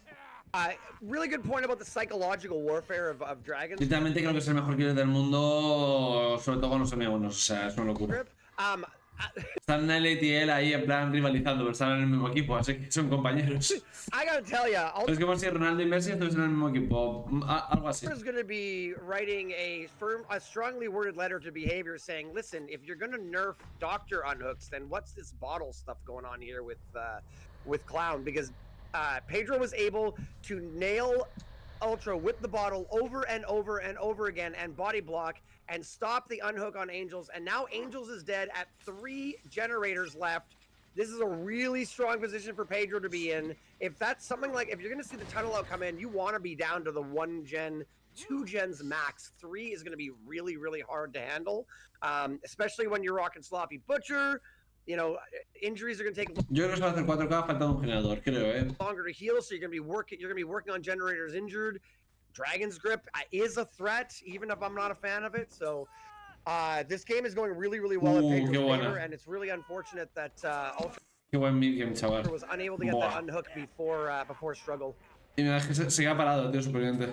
B: Really good point about the psychological warfare of dragons.
A: Literalmente creo que es el mejor killer del mundo, sobre todo con los M1s, o sea, es una locura. Están Nelly y él ahí en plan rivalizando, pero están en el mismo equipo, así que son compañeros.
B: I gotta tell ya,
A: Es como si Ronaldo y Messi estuvieran en el mismo equipo, algo así.
B: is going to be writing a strongly worded letter to Behavior saying, listen, if you're going to nerf Doctor unhooks, then what's this bottle stuff going on here with Clown? Because Pedro was able to nail Ultra with the bottle over and over and over again and body block and stop the unhook on Angels, and now Angels is dead at 3 generators left. This is a really strong position for Pedro to be in. If that's something like, if you're going to see the tunnel out come in, you want to be down to the 1 gen, 2 gens max. 3 is going to be really, really hard to handle, especially when you're rocking Sloppy Butcher. you know, injuries are going to take
A: Yo creo que se va a hacer 4K faltando un generador, creo,
B: longer to heal, so you're going to be working on generators injured. Dragon's Grip is a threat, even if I'm not a fan of it. So this game is going really, really well in Pedro's favor, and it's really unfortunate that Ultra
A: Qué buen mid-game, chaval.
B: was unable to get that unhook before struggle.
A: Y mira, es que se queda parado, tío, superviviente.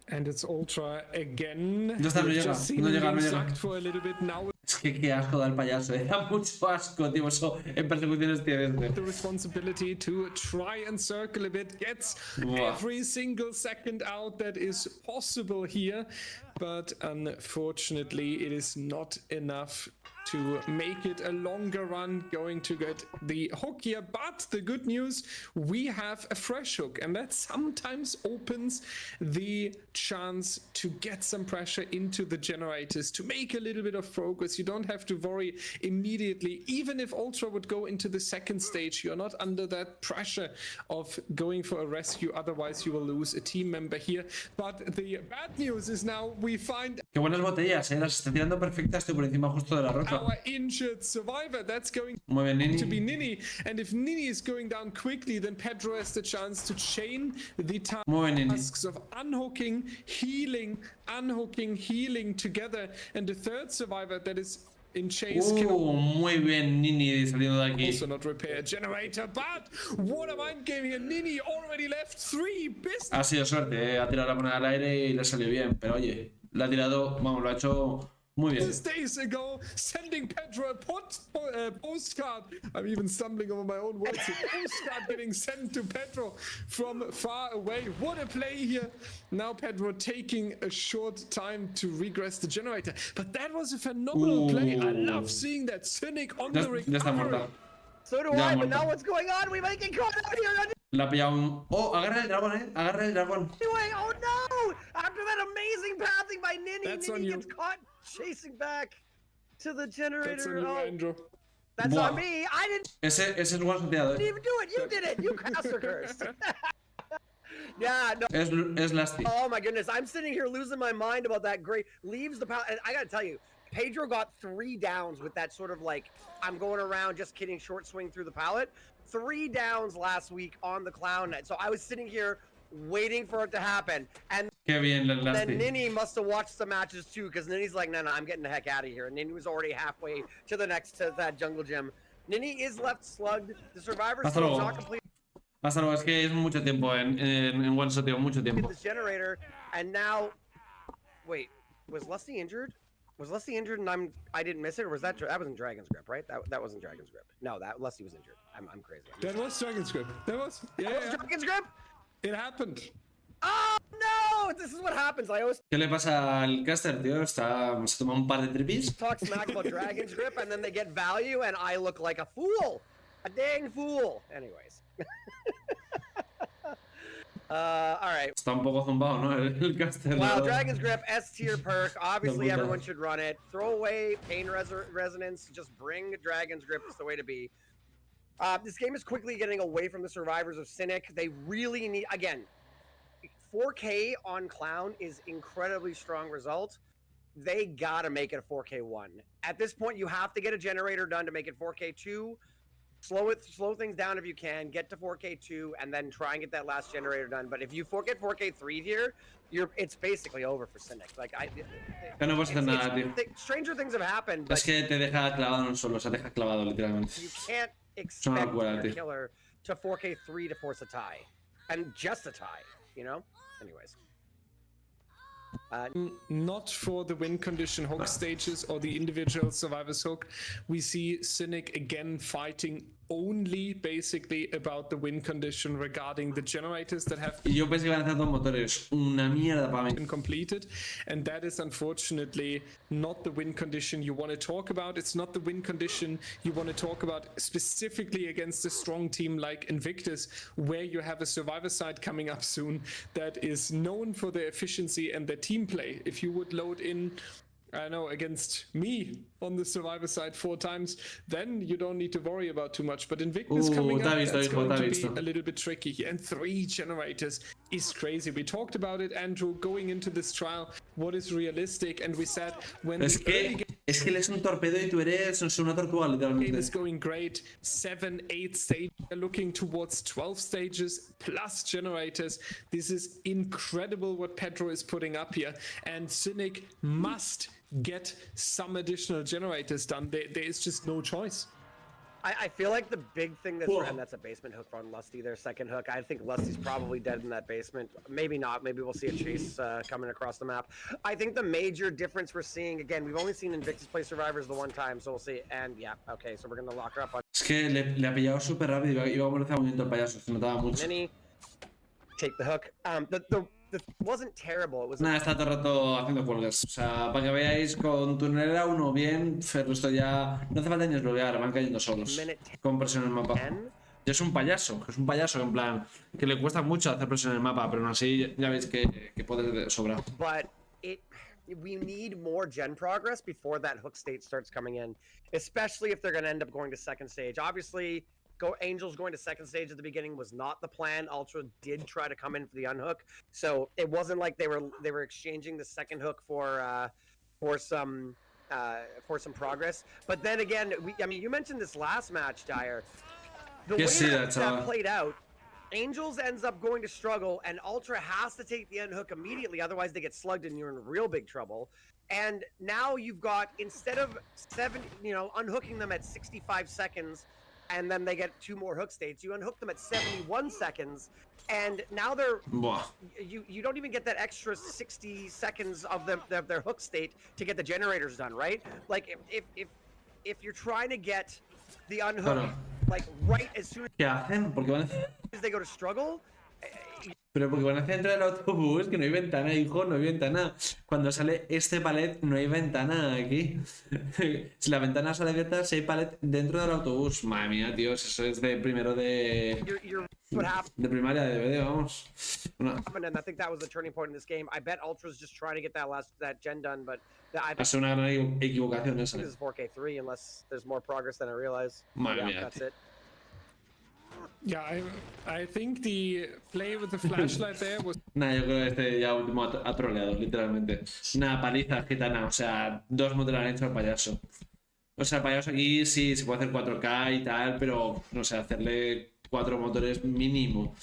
C: And it's Ultra again.
A: Ya está, no llega, no llega, no llega.
C: For a little bit now.
A: Es que qué asco da el payaso, da mucho asco, tío, eso en persecuciones tiene
C: The responsibility to try and circle a bit, gets
A: Wow.
C: every single second out that is possible here, but unfortunately it is not enough to make it a longer run, going to get the hook here. But the good news, we have a fresh hook, and that sometimes opens the chance to get some pressure into the generators, to make a little bit of progress. You don't have to worry immediately. Even if Ultra would go into the second stage, you're not under that pressure of going for a rescue, otherwise you will lose a team member here. But the bad news is now we find
A: Qué buenas botellas, las está tirando perfectas, estoy por encima justo de la roca.
C: our injured survivor. That's going
A: Muy bien, Nini.
C: to be Nini, and if Nini is going down quickly, then Pedro has the chance to chain the
A: Muy bien, Nini.
C: tasks of unhooking, healing, unhooking, healing together, and the third survivor that is in chase can
A: Muy bien, Nini, saliendo de aquí.
C: also not repair a generator. But what a mind game here! Nini already left 3 business.
A: Ha sido suerte, ha tirado la moneda al aire y le salió bien, pero oye, la ha tirado, vamos, lo ha hecho muy bien.
C: Days ago, sending Pedro a postcard. I'm even stumbling over my own words. A postcard getting sent to Pedro from far away. What a play here. Now Pedro taking a short time to regress the generator. But that was a phenomenal play. I love seeing that. CYNIC on the
A: Ya está
C: recovery.
A: muerta.
B: So do
A: Ya
B: I, but
A: muerta.
B: now what's going on? We might get caught out here.
A: La ha pillado un... Oh, agarra el dragón, agarra el dragón.
B: Anyway, oh no! After that amazing pathing by Nini,
C: That's on
B: Nini
C: you.
B: gets caught chasing back to the generator.
C: That's on you,
B: Oh,
C: Andrew.
B: that's
A: Buah.
B: on me. I didn't
A: Ese es el one-shoteado,
B: even do it. You did it. You caster cursed. Yeah, no.
A: Es Lasty.
B: Oh my goodness, I'm sitting here losing my mind about that. Great leaves the pallet, and I gotta tell you, Pedro got 3 downs with that sort of like I'm going around, just kidding, short swing through the pallet. 3 downs last week on the clown net. So I was sitting here waiting for it to happen, and
A: Qué bien,
B: then
A: Lasty.
B: Nini must have watched the matches too, because Nini's like, no, I'm getting the heck out of here. And Nini was already halfway to that jungle gym. Nini is left slugged. The survivors
A: Hasta
B: still
A: luego.
B: not complete
A: Hasta luego, es que es mucho tiempo en one-shoteo, mucho tiempo.
B: this generator, and now, wait, was Lusty injured? Was Lusty injured and I didn't miss it, or was that wasn't Dragon's Grip, right? That wasn't Dragon's Grip. No, that Lusty was injured. I'm crazy.
C: That was Dragon's Grip. That was
B: That was Dragon's Grip?
C: It happened.
B: Oh no! This is what happens. I always
A: ¿Qué le pasa al caster, tío? Se toma un par de tripis.
B: talk smack about Dragon's Grip, and then they get value, and I look like a fool, a dang fool. Anyways. All right.
A: Está un poco zumbado, ¿no? El caster.
B: Wow,
A: ¿no?
B: Dragon's Grip, S tier perk. Obviously,
A: puta.
B: everyone should run it. Throw away Pain Resonance. Just bring Dragon's Grip. It's the way to be. This game is quickly getting away from the survivors of CYNIC. They really need, again, 4K on Clown is incredibly strong result. They gotta make it a 4K1. At this point, you have to get a generator done to make it 4K2. Slow things down if you can. Get to 4K2 and then try and get that last generator done. But if you get 4K3 here, it's basically over for CYNIC. Like
A: Que no puedes hacer nada, tío.
B: stranger things have happened, but
A: Es que te deja clavado en un solo, se deja clavado, literalmente.
B: you can't expect
A: locura,
B: your
A: tío.
B: killer to 4K3 to force a tie, and just a tie. You know. Anyways.
C: Not for the win condition hook stages or the individual survivors hook. We see CYNIC again fighting only basically about the win condition regarding the generators that have
A: Y yo pensé que iban a hacer 2 motores. Una mierda para mí.
C: been completed, and that is unfortunately not the win condition you want to talk about. It's not the win condition you want to talk about specifically against a strong team like INVICTUS, where you have a survivor side coming up soon that is known for their efficiency and their team play. If you would load in, I know, against me on the survivor side 4 times, then you don't need to worry about too much. But INVICTUS coming
A: te
C: up,
A: ha visto,
C: that's
A: hijo,
C: going
A: te ha
C: to
A: visto.
C: be a little bit tricky here. And 3 generators is crazy. We talked about it, Andrew, going into this trial, what is realistic, and we said when
A: Es
C: the early
A: que él es un torpedo y tú eres una tortuga,
C: game
A: literalmente.
C: is going great, 7, 8 stages, looking towards 12 stages plus generators. This is incredible what Pedro is putting up here, and CYNIC must get some additional generators done. There is just no choice.
B: I feel like the big thing that's
A: Whoa.
B: and that's a basement hook on Lusty, their second hook. I think Lusty's probably dead in that basement. Maybe not. Maybe we'll see a chase coming across the map. I think the major difference we're seeing, again, we've only seen Invictus play Survivors the one time, so we'll see. And yeah, okay, so we're gonna lock her up on
A: Es que le ha pillado súper rápido. Iba a molestar un momento el payaso, se notaba mucho.
B: Mini. Take the hook. The wasn't terrible. It was
A: Nada, está todo el rato haciendo cuelgas. O sea, para que veáis, con tunelera uno bien, pero esto ya no hace falta ni desbloquear, van cayendo solos. Con presión en el mapa.
B: 10.
A: Y es un payaso, en plan, que le cuesta mucho hacer presión en el mapa, pero aún así ya veis que puede sobrar.
B: But we need more gen progress before that hook state starts coming in, especially if they're going to end up going to second stage. Obviously, Angels going to second stage at the beginning was not the plan. Ultra did try to come in for the unhook, so it wasn't like they were exchanging the second hook for some progress. But then again, I mean, you mentioned this last match, Dyer. The way that played out, Angels ends up going to struggle, and Ultra has to take the unhook immediately, otherwise they get slugged and you're in real big trouble. And now you've got, instead of unhooking them at 65 seconds, and then they get 2 more hook states, you unhook them at 71 seconds, and now they're you don't even get that extra 60 seconds of their hook state to get the generators done, right? Like if you're trying to get the unhook like right as soon
A: ¿Qué hacen? Porque van
B: as they go to struggle.
A: Pero porque van hacia dentro del autobús, que no hay ventana, hijo, no hay ventana. Cuando sale este palet, no hay ventana aquí. Si la ventana sale abierta, si hay palet dentro del autobús. Madre mía, tíos, eso es de primero de primaria, de DVD, vamos.
B: And I think that was the turning point in this game. I bet Ultra's just trying to get that gen done, but I
A: Ha sido una gran equivocación esa.
B: think this is 4K3 unless there's more progress than I realize.
A: Madre mía,
B: That's
A: tío.
B: it.
C: Yeah, I think the play with the flashlight there was
A: Nah, yo creo que este ya último ha troleado, literalmente. Una paliza gitana, o sea, 2 motores han hecho al payaso. O sea, el payaso aquí sí se puede hacer 4K y tal, pero no sé, hacerle 4 motores mínimo.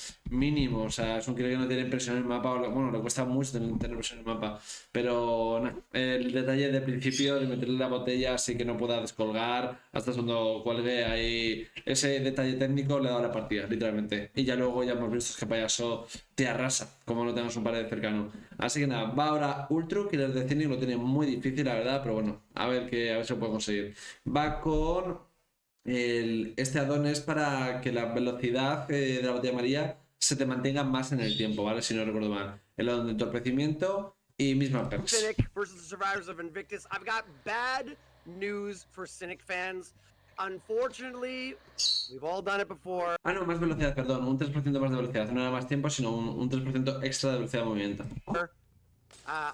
A: O sea, es un killer que no tiene presión en el mapa. Bueno, le cuesta mucho tener presión en el mapa. Pero nah, el detalle de principio de meterle la botella así que no pueda descolgar hasta cuando cuelgue ahí. Ese detalle técnico le ha dado la partida, literalmente. Y ya luego ya hemos visto que payaso te arrasa, como no tengas un pared cercano. Así que nada, va ahora Ultra, que el de CYNIC lo tiene muy difícil, la verdad, pero bueno, a ver si lo puede conseguir. Va con este addon es para que la velocidad de la botella amarilla se te mantenga más en el tiempo, ¿vale? Si no recuerdo mal. El addon de entorpecimiento y misma perks.
B: CYNIC versus the survivors of Invictus. I've got bad news for CYNIC fans. Unfortunately, we've all done it before.
A: Ah, no, más velocidad, perdón. Un 3% más de velocidad. No era más tiempo, sino un 3% extra de velocidad de movimiento.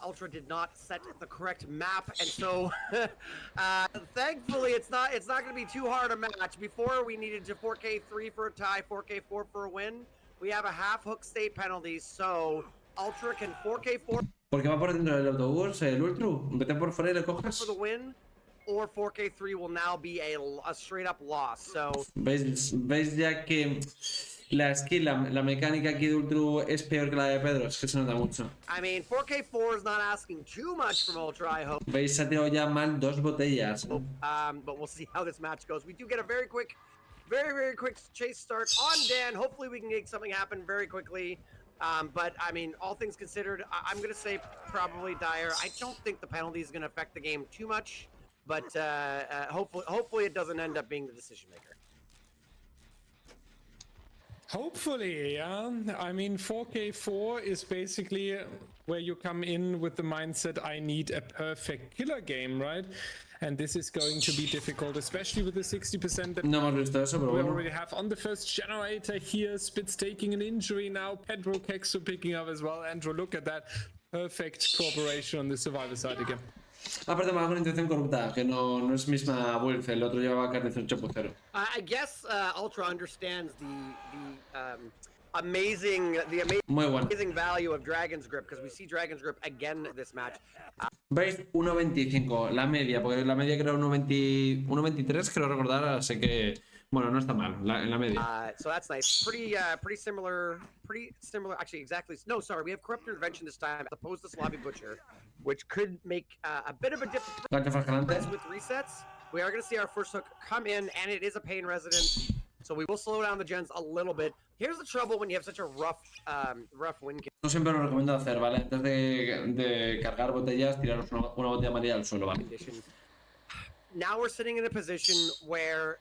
B: Ultra did not set the correct map, and so thankfully it's not going to be too hard a match. Before we needed to 4K3 for a tie, 4K4 for a win. We have a half hook state penalty, so Ultra can 4K4
A: Porque va por dentro del autobús, el Ultra. Vete por fuera y le coges.
B: for the win, or 4K3 will now be a straight up loss. So
A: ¿Veis ya que la skill, la mecánica aquí de Ultra es peor que la de Pedro? Es que se nota mucho.
B: I mean, 4K4 is not asking too much from Ultra, I hope.
A: ¿Veis? Se ha tirado ya mal 2 botellas.
B: But we'll see how this match goes. We do get a very quick chase start on Dan. Hopefully we can make something happen very quickly. But I mean, all things considered, I'm going to say probably Dyer. I don't think the penalty is going to affect the game too much, but hopefully it doesn't end up being the decision maker.
C: hopefully, yeah. I mean, 4K4 is basically where you come in with the mindset, I need a perfect killer game, right? And this is going to be difficult, especially with the 60% that
A: No hemos visto eso, pero
C: we
A: bueno.
C: already have on the first generator here. Spitz taking an injury now. Pedro Kexo picking up as well. Andrew, look at that. Perfect cooperation on the survivor side again.
A: Aparte me va con intención corrupta, que no es misma build, el otro llevaba carnicería 8.0.
B: I guess Ultra understands
A: Muy bueno.
B: amazing value of Dragon's Grip, because we see Dragon's Grip again this match.
A: ¿Veis? 1.25 la media, porque la media creo 1.23, creo recordar, así que, bueno, no está mal en la media.
B: So that's nice. Pretty similar. Actually, exactly. No, sorry. We have Corrupt Intervention this time, as opposed to Slavi Butcher, which could make a bit of a
A: Gancho frascalante.
B: difference with resets. We are going to see our first hook come in, and it is a pain resident. So we will slow down the gens a little bit. Here's the trouble when you have such a rough win.
A: Yo siempre lo recomiendo hacer, ¿vale? Antes de cargar botellas, tiraros una botella amarilla al suelo, ¿vale?
B: Now we're sitting in a position where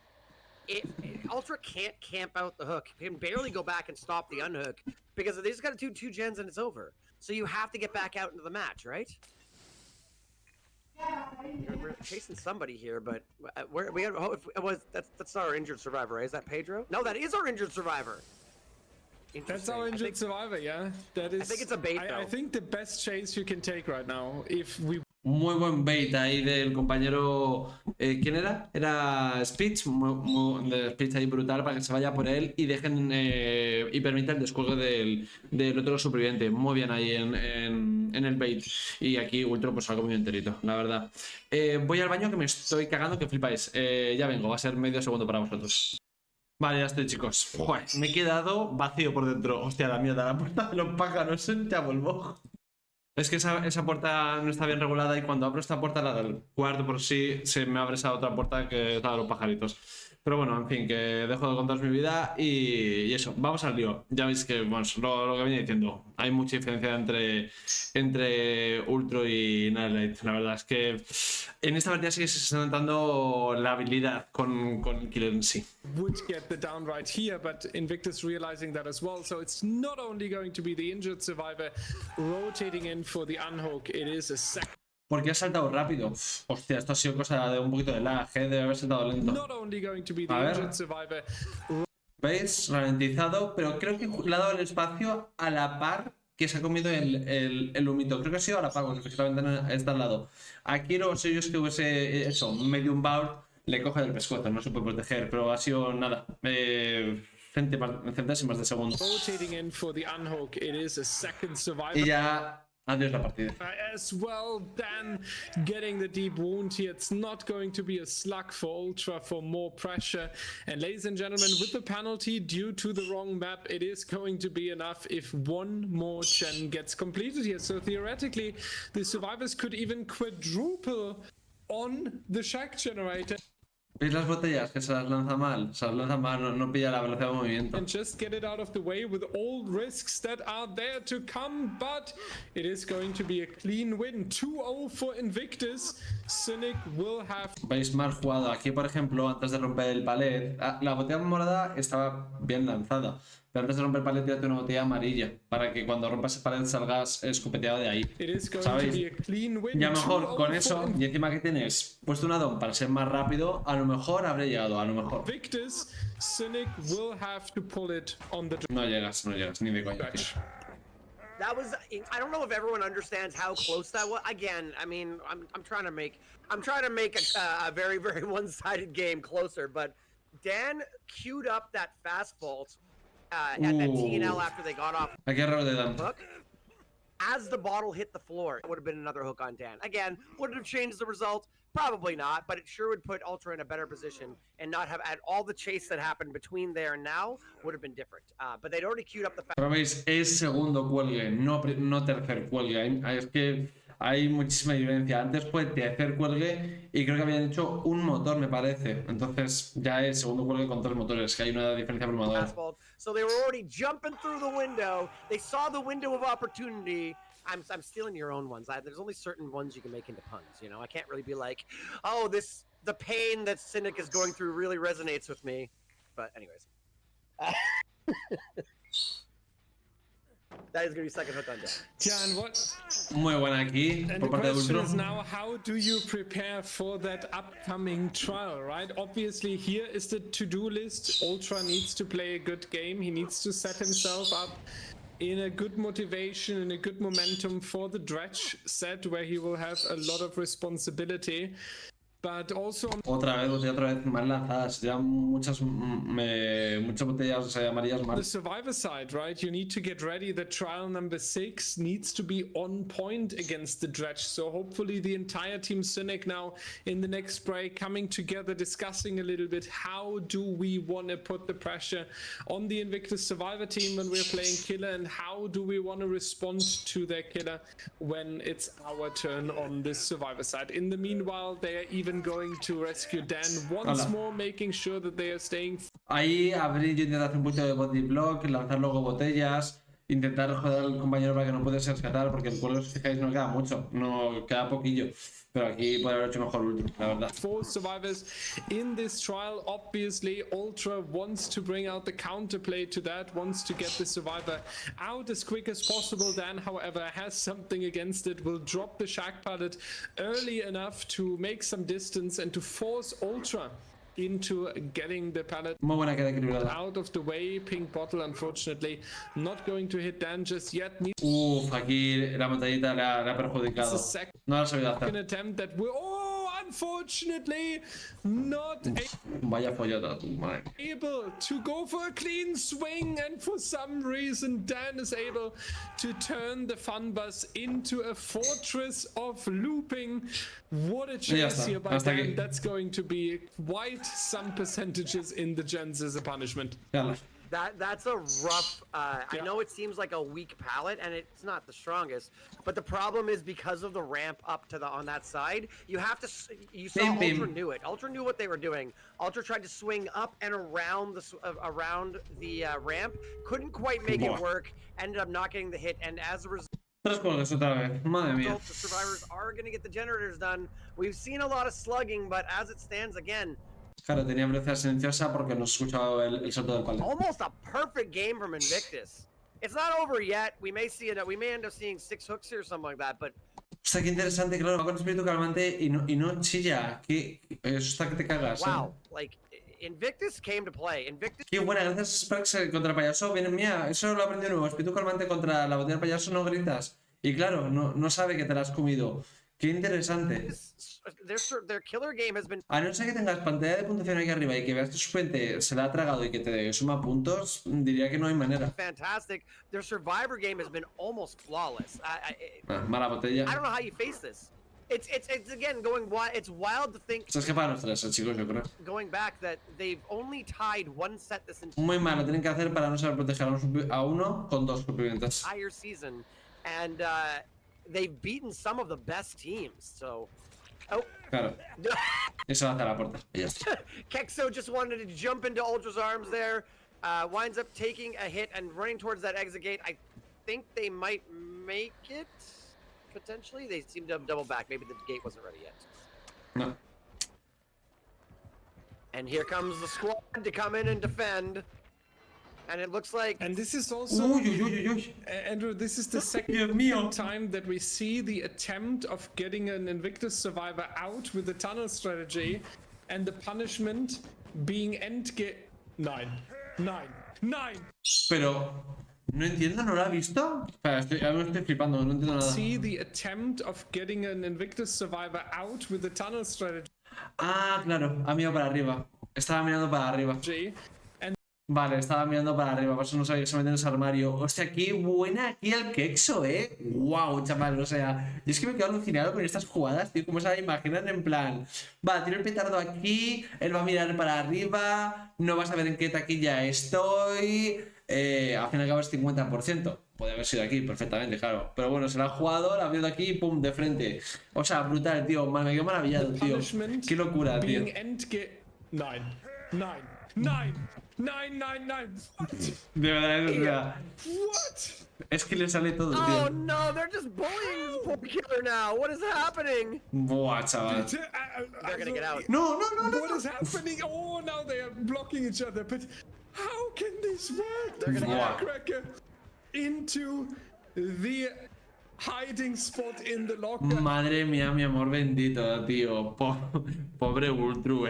B: Ultra can't camp out the hook. He can barely go back and stop the unhook because they just got to do two gens and it's over. So you have to get back out into the match, right? We're chasing somebody here, but that's not our injured survivor, right? Is that Pedro? No, that is our injured survivor.
C: That's our injured survivor, yeah. That is.
B: I think it's a bait, though.
C: I think the best chase you can take right now, if we.
A: Muy buen bait ahí del compañero. ¿Quién era? Era Speech. De Speech ahí brutal para que se vaya por él y dejen y permita el descuelgue del otro superviviente. Muy bien ahí en el bait. Y aquí Ultra pues algo muy enterito, la verdad. Voy al baño que me estoy cagando que flipáis. Ya vengo, va a ser medio segundo para vosotros. Vale, ya estoy, chicos. Joder, me he quedado vacío por dentro. Hostia, la mierda, la puerta de los pájaros, ya vuelvo. Es que esa puerta no está bien regulada y cuando abro esta puerta, la del cuarto por sí, se me abre esa otra puerta que es la de los pajaritos. Pero bueno, en fin, que dejo de contaros mi vida y eso, vamos al lío. Ya veis que, bueno, lo que venía diciendo, hay mucha diferencia entre Ultra y Nightlight. La verdad es que en esta partida sí que se está notando la habilidad con el killer en sí.
C: Would get the down right here, but Invictus realizing that as well. So it's not only going to be the injured survivor rotating in for the unhook, it is a second.
A: Porque ha saltado rápido. Hostia, esto ha sido cosa de un poquito de lag, de haber saltado lento.
C: Not only going to be the
A: A ver.
C: injured survivor.
A: ¿Veis? Ralentizado, pero creo que le ha dado el espacio a la par que se ha comido el humito. Creo que ha sido a la par, porque la ventana está al lado. Aquí los sellos que hubiese hecho medium bound le coge del pescuezo, no se puede proteger, pero ha sido nada. Centésimas de segundo.
C: Rotating in for the unhook, it is a second survivor.
A: Y ya. Adiós la partida.
C: As well, Dan getting the deep wound here. It's not going to be a slug for Ultra for more pressure. And ladies and gentlemen, with the penalty due to the wrong map, it is going to be enough if one more gen gets completed here. So theoretically, the survivors could even quadruple on the shack generator.
A: ¿Veis las botellas? Que se las lanza mal. Se las lanza mal, no pilla la velocidad de movimiento.
C: And just get it out of the way with all risks that are there to come, but it is going to be a clean win. 2-0 for Invictus. CYNIC will have...
A: Veis mal jugado. Aquí, por ejemplo, antes de romper el palet, la botella morada estaba bien lanzada. Pero antes de romper el palet, tírate una botella amarilla para que cuando rompas el palet salgas escopeteado de ahí. ¿Sabéis? Ya mejor con eso, y encima que tienes puesto un addon para ser más rápido, a lo mejor habré llegado, a lo mejor. No llegas, ni de coña.
B: That was, I don't know if everyone understands how close that was. Again, I mean, I'm trying to make a very, very one-sided game closer, but Dan queued up that fast vault at that T&L after they got off hook. As the bottle hit the floor, it would have been another hook on Dan. Again, would it have changed the result? Probably not, but it sure would put Ultra in a better position and not have had all the chase that happened between there and now would have been different. But they'd already queued up the
A: Pero veis, es segundo cuelgue, no tercer cuelgue. Es que hay muchísima diferencia. Antes fue tercer cuelgue y creo que habían hecho un motor, me parece. Entonces ya es segundo cuelgue con 3 motores, que hay una diferencia abrumadora.
B: So they were already jumping through the window. They saw the window of opportunity. I'm stealing your own ones. There's only certain ones you can make into puns, you know? I can't really be like, oh, the pain that CYNIC is going through really resonates with me. But anyways. That is going to be second hook on deck.
C: Yeah, and what?
A: Muy buena aquí, por parte de Ultra.
C: The question is now, how do you prepare for that upcoming trial, right? Obviously, here is the to-do list. Ultra needs to play a good game. He needs to set himself up in a good motivation, in a good momentum for the dredge set, where he will have a lot of responsibility. but also on
A: Otra vez mal lanzadas. Llevan muchas botellas amarillas
C: the
A: mal.
C: survivor side, right? You need to get ready. The trial number 6 needs to be on point against the Dredge. So hopefully the entire team CYNIC now in the next break coming together, discussing a little bit how do we want to put the pressure on the Invictus survivor team when we're playing killer, and how do we want to respond to their killer when it's our turn on this survivor side. In the meanwhile, they are even going to rescue Dan once
A: Hola.
C: more, making sure that they are staying
A: Ahí Abril yo intento hacer un poquito de body block, lanzar luego botellas, intentar joder al compañero para que no pueda rescatar, porque el cuello, si os fijáis, no queda mucho, no queda poquillo. Pero aquí podría haber hecho mejor ultra, la verdad.
C: 4 survivors in this trial. Obviously, Ultra wants to bring out the counterplay to that, wants to get the survivor out as quick as possible. Dan, however, has something against it, will drop the shack pallet early enough to make some distance and to force Ultra into getting the pallet
A: Muy buena queda equilibrada.
C: out of the way. Pink bottle, unfortunately, not going to hit Dan just yet.
A: Aquí la botellita le ha perjudicado.
C: It's a second
A: No la ha sabido hacer.
C: attempt that will, unfortunately, not
A: Vaya follota, tu madre.
C: able to go for a clean swing, and for some reason Dan is able to turn the fun bus into a fortress of looping. What a chase
A: está,
C: here by
A: hasta
C: Dan.
A: aquí.
C: That's going to be quite some percentages in the gens as a punishment.
A: Carlos.
B: That's a rough. I
C: Yeah.
B: know it seems like a weak pallet, and it's not the strongest. But the problem is because of the ramp up to the on that side, you have to. You saw
A: Bim, bim.
B: Ultra knew it. Ultra knew what they were doing. Ultra tried to swing up and around the ramp. Couldn't quite make
A: Buah.
B: it work. Ended up not getting the hit, and as a result,
A: 3 cuelgues otra vez. Madre mía.
B: the survivors are going to get the generators done. We've seen a lot of slugging, but as it stands, again,
A: Claro, tenía velocidad silenciosa porque no escuchaba el salto del palo.
B: almost a perfect game from Invictus. It's not over yet. We may see it. We may end up seeing 6 hooks here or something like that, but
A: O sea, qué interesante, claro, va con espíritu calmante y no chilla. Eso está que te cagas.
B: wow, like Invictus came to play. Invictus
A: Qué buena, gracias Sparks contra el payaso. Viene mía, eso lo aprendí nuevo. Espíritu calmante contra la botella del payaso no gritas. Y claro, no sabe que te la has comido. Qué interesante.
B: their killer game has been
A: A no ser que tengas pantalla de puntuación aquí arriba y que veas que su suplente se la ha tragado y que te suma puntos, diría que no hay manera.
B: fantastic. Their survivor game has been almost flawless.
A: Mala botella.
B: I don't know how you face this. It's again going wild. It's wild to think
A: Se escapa a los 3, chicos, yo creo.
B: going back that they've only tied one set this
A: Muy mal, lo tienen que hacer para no saber proteger a uno con 2 supervivientes.
B: entire season, and they've beaten some of the best teams. So,
A: Claro. Y se va hacia la puerta. Y ya está.
B: Kexo just wanted to jump into Ultra's arms there. Winds up taking a hit and running towards that exit gate. I think they might make it, potentially. They seem to have doubled back. Maybe the gate wasn't ready yet.
A: No.
B: And here comes the squad to come in and defend. And it looks like
C: And this is also,
A: Uy.
C: Andrew, this is the second
A: Dios mío.
C: time that we see the attempt of getting an Invictus survivor out with the tunnel strategy, and the punishment being Nine.
A: Pero no entiendo, ¿no lo ha visto? Espera, me estoy flipando, no entiendo nada.
C: See the attempt of getting an Invictus survivor out with the tunnel strategy,
A: Ah, claro, ha mirado para arriba. Estaba mirando para arriba.
C: and
A: Vale, estaba mirando para arriba, por eso no sabía que se metió en ese armario. Hostia, qué buena aquí el Kexo, Wow, chaval, o sea, yo es que me quedo alucinado con estas jugadas, tío, como se la imaginan en plan, va, tiro el petardo aquí, él va a mirar para arriba, no vas a ver en qué taquilla estoy, al fin y al cabo es 50%. Puede haber sido aquí perfectamente, claro. Pero bueno, se la ha jugado, la ha visto aquí y pum, de frente. O sea, brutal, tío. Me quedo maravillado, tío.
C: punishment
A: Qué locura, tío.
C: being Nine. What?
A: De verdad, es verdad.
C: What?
A: Es que le sale todo,
B: oh
A: tío.
B: no, they're just bullying this poor killer now. What is happening?
A: Buah, chaval.
B: They're gonna get out.
A: No.
C: What is happening? Oh, now they are blocking each other. But how can this work?
B: They're gonna
A: get out.
C: Firecracker into the hiding spot in the locker.
A: Madre mía, mi amor bendito, tío. Pobre Ultru,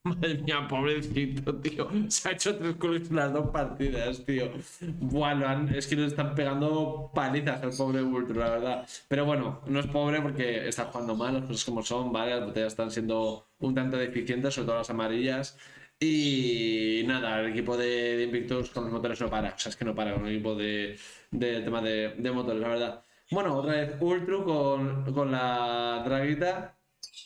A: Madre mía, pobrecito, tío. Se ha hecho 3 goles en las 2 partidas, tío. Buah, es que nos están pegando palizas el pobre Ultra, la verdad. Pero bueno, no es pobre porque está jugando mal, las cosas como son, ¿vale? Las botellas están siendo un tanto deficientes, sobre todo las amarillas. Y nada, el equipo de Invictus con los motores no para. O sea, es que no para con el equipo de tema de motores, la verdad. Bueno, otra vez Ultra con la draguita.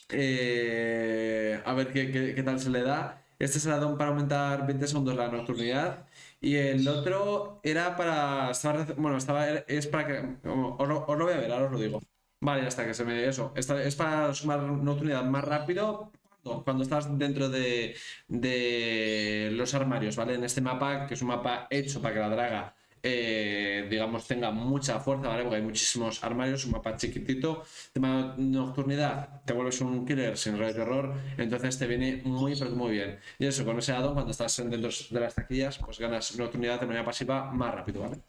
A: A ver qué tal se le da. Este se le da para aumentar 20 segundos la nocturnidad. Y el otro era para. Bueno, es para que. Os lo voy a ver, ahora os lo digo. Vale, ya está, que se me. Eso. Es para sumar nocturnidad más rápido. Cuando estás dentro de los armarios, ¿vale? En este mapa, que es un mapa hecho para que la draga digamos, tenga mucha fuerza, ¿vale? Porque hay muchísimos armarios, un mapa chiquitito. Tema nocturnidad, te vuelves un killer sin red de terror, entonces te viene muy, pero muy bien. Y eso, con ese addon, cuando estás dentro de las taquillas, pues ganas nocturnidad de manera pasiva más rápido, ¿vale?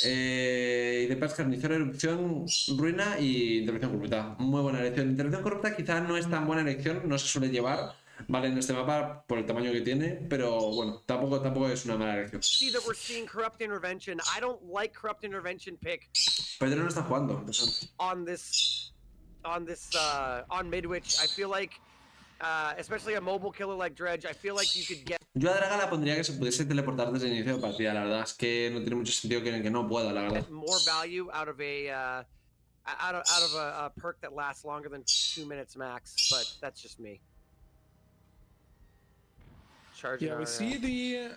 A: Y de carnicero, erupción, ruina y intervención corrupta. Muy buena elección. Intervención corrupta quizá no es tan buena elección, no se suele llevar. Vale, en este mapa por el tamaño que tiene, pero bueno, tampoco es una mala elección.
B: See that we're seeing corrupt intervention. I don't like corrupt intervention pick
A: Pedro no está jugando.
B: on Midwich. I feel like, especially a mobile killer like Dredge, I feel like you could get
A: Yo a Draga la pondría que se pudiese teleportar desde el inicio de partida. La verdad es que no tiene mucho sentido que no pueda, la verdad.
B: more value out of a perk that lasts longer than 2 minutes max, but that's just me. Charging
C: Yeah, we
B: our,
C: see the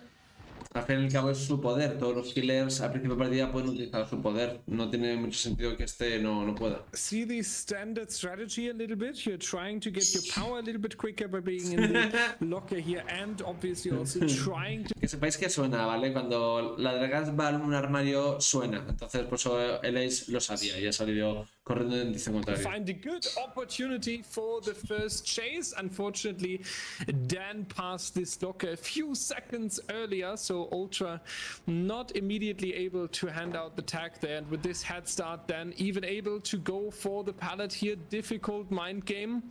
A: Al fin y al cabo es su poder. Todos los killers a principio de partida pueden utilizar su poder. No tiene mucho sentido que este no pueda.
C: see the standard strategy a little bit. You're trying to get your power a little bit quicker by being in the locker here, and obviously also trying to
A: Que sepáis que suena, ¿vale? Cuando la draga va en un armario, suena. Entonces, por eso el Ace lo sabía y ha salido corriendo en dirección contraria.
C: find a good opportunity for the first chase. Unfortunately, Dan passed this locker a few seconds earlier, so Ultra not immediately able to hand out the tag there. And with this head start, Dan even able to go for the pallet here. Difficult mind game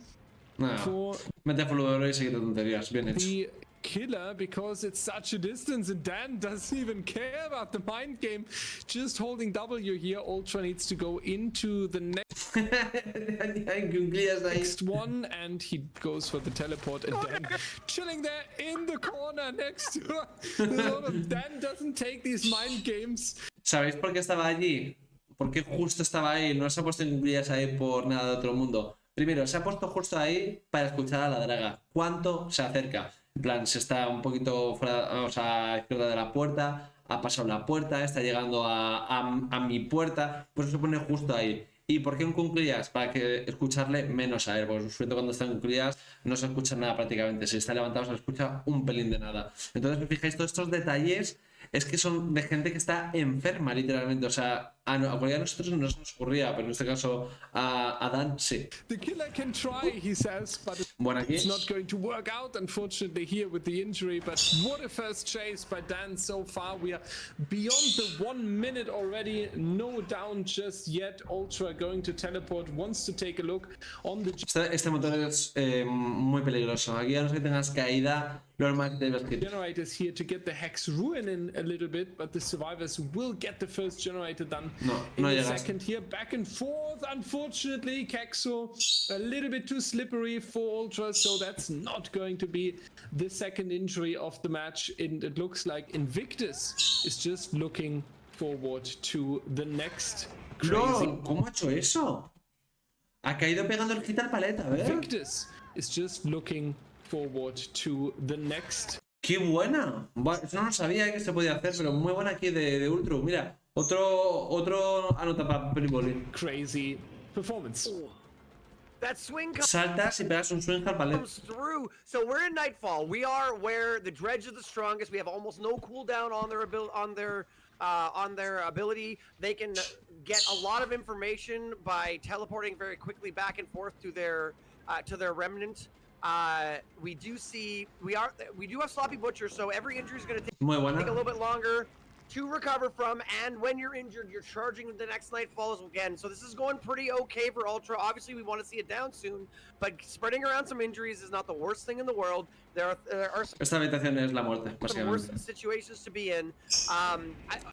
A: Nada,
C: for
A: mete fulgor y seguir tonterías. Bien hecho.
C: the killer because it's such a distance, and Dan doesn't even care about the mind game. Just holding W here. Ultra needs to go into the next one, and he goes for the teleport, and Dan chilling there in the corner next to Dan doesn't take these mind games.
A: ¿Sabéis por qué estaba allí? Porque justo estaba ahí, no se ha puesto en cuclillas ahí por nada de otro mundo. Primero, se ha puesto justo ahí para escuchar a la draga. ¿Cuánto se acerca? En plan, se está un poquito fuera, o sea, a la izquierda de la puerta, ha pasado la puerta, está llegando a mi puerta, pues se pone justo ahí. ¿Y por qué en cuclillas? Para que escucharle menos a él, porque usualmente cuando está en cuclillas no se escucha nada prácticamente. Si está levantado se le escucha un pelín de nada. Entonces, si fijáis, todos estos detalles es que son de gente que está enferma, literalmente. O sea, a cualquiera de nosotros no se nos ocurría, pero en este caso a Dan sí.
C: The killer can try, he says, but
A: Bueno, aquí
C: it's not going to work out, unfortunately, here with the injury. But what a first chase by Dan so far. We are beyond the 1 minute already. No down just yet. Ultra going to teleport, wants to take a look on the
A: este motor es muy peligroso. Aquí a no ser que tengas caída, lo normal que debes quitar.
C: generators here to get the Hex Ruin in a little bit, but the survivors will get the first generator done
A: No,
C: in
A: no
C: the
A: llegas.
C: second here. Back and forth, unfortunately, Kexo a little bit too slippery for Ultra, so that's not going to be the second injury of the match. And it looks like Invictus is just looking forward to the next crazy.
A: ¡No! ¿Cómo ha hecho eso? Ha caído pegando el hit al paleta, a ver.
C: Invictus is just looking forward to the next.
A: ¡Qué buena! Eso no lo sabía que se podía hacer, pero muy buena aquí de Ultra. Mira, otro anota para Periboli.
C: Crazy performance.
B: that swing
A: Saltas y pegas un swing al paleta.
B: comes through. So we're in Nightfall. We are where the Dredge is the strongest. We have almost no cooldown on their ability. They can get a lot of information by teleporting very quickly back and forth to their remnant. We do have Sloppy Butcher, so every injury is going to take
A: Muy
B: a
A: buena.
B: little bit longer. to recover from, and when you're injured, you're charging the next Nightfall again. So this is going pretty okay for Ultra. Obviously, we want to see it down soon, but spreading around some injuries is not the worst thing in the world. There are some
A: Esta habitación es la muerte,
B: worse
A: básicamente.
B: situations to be in.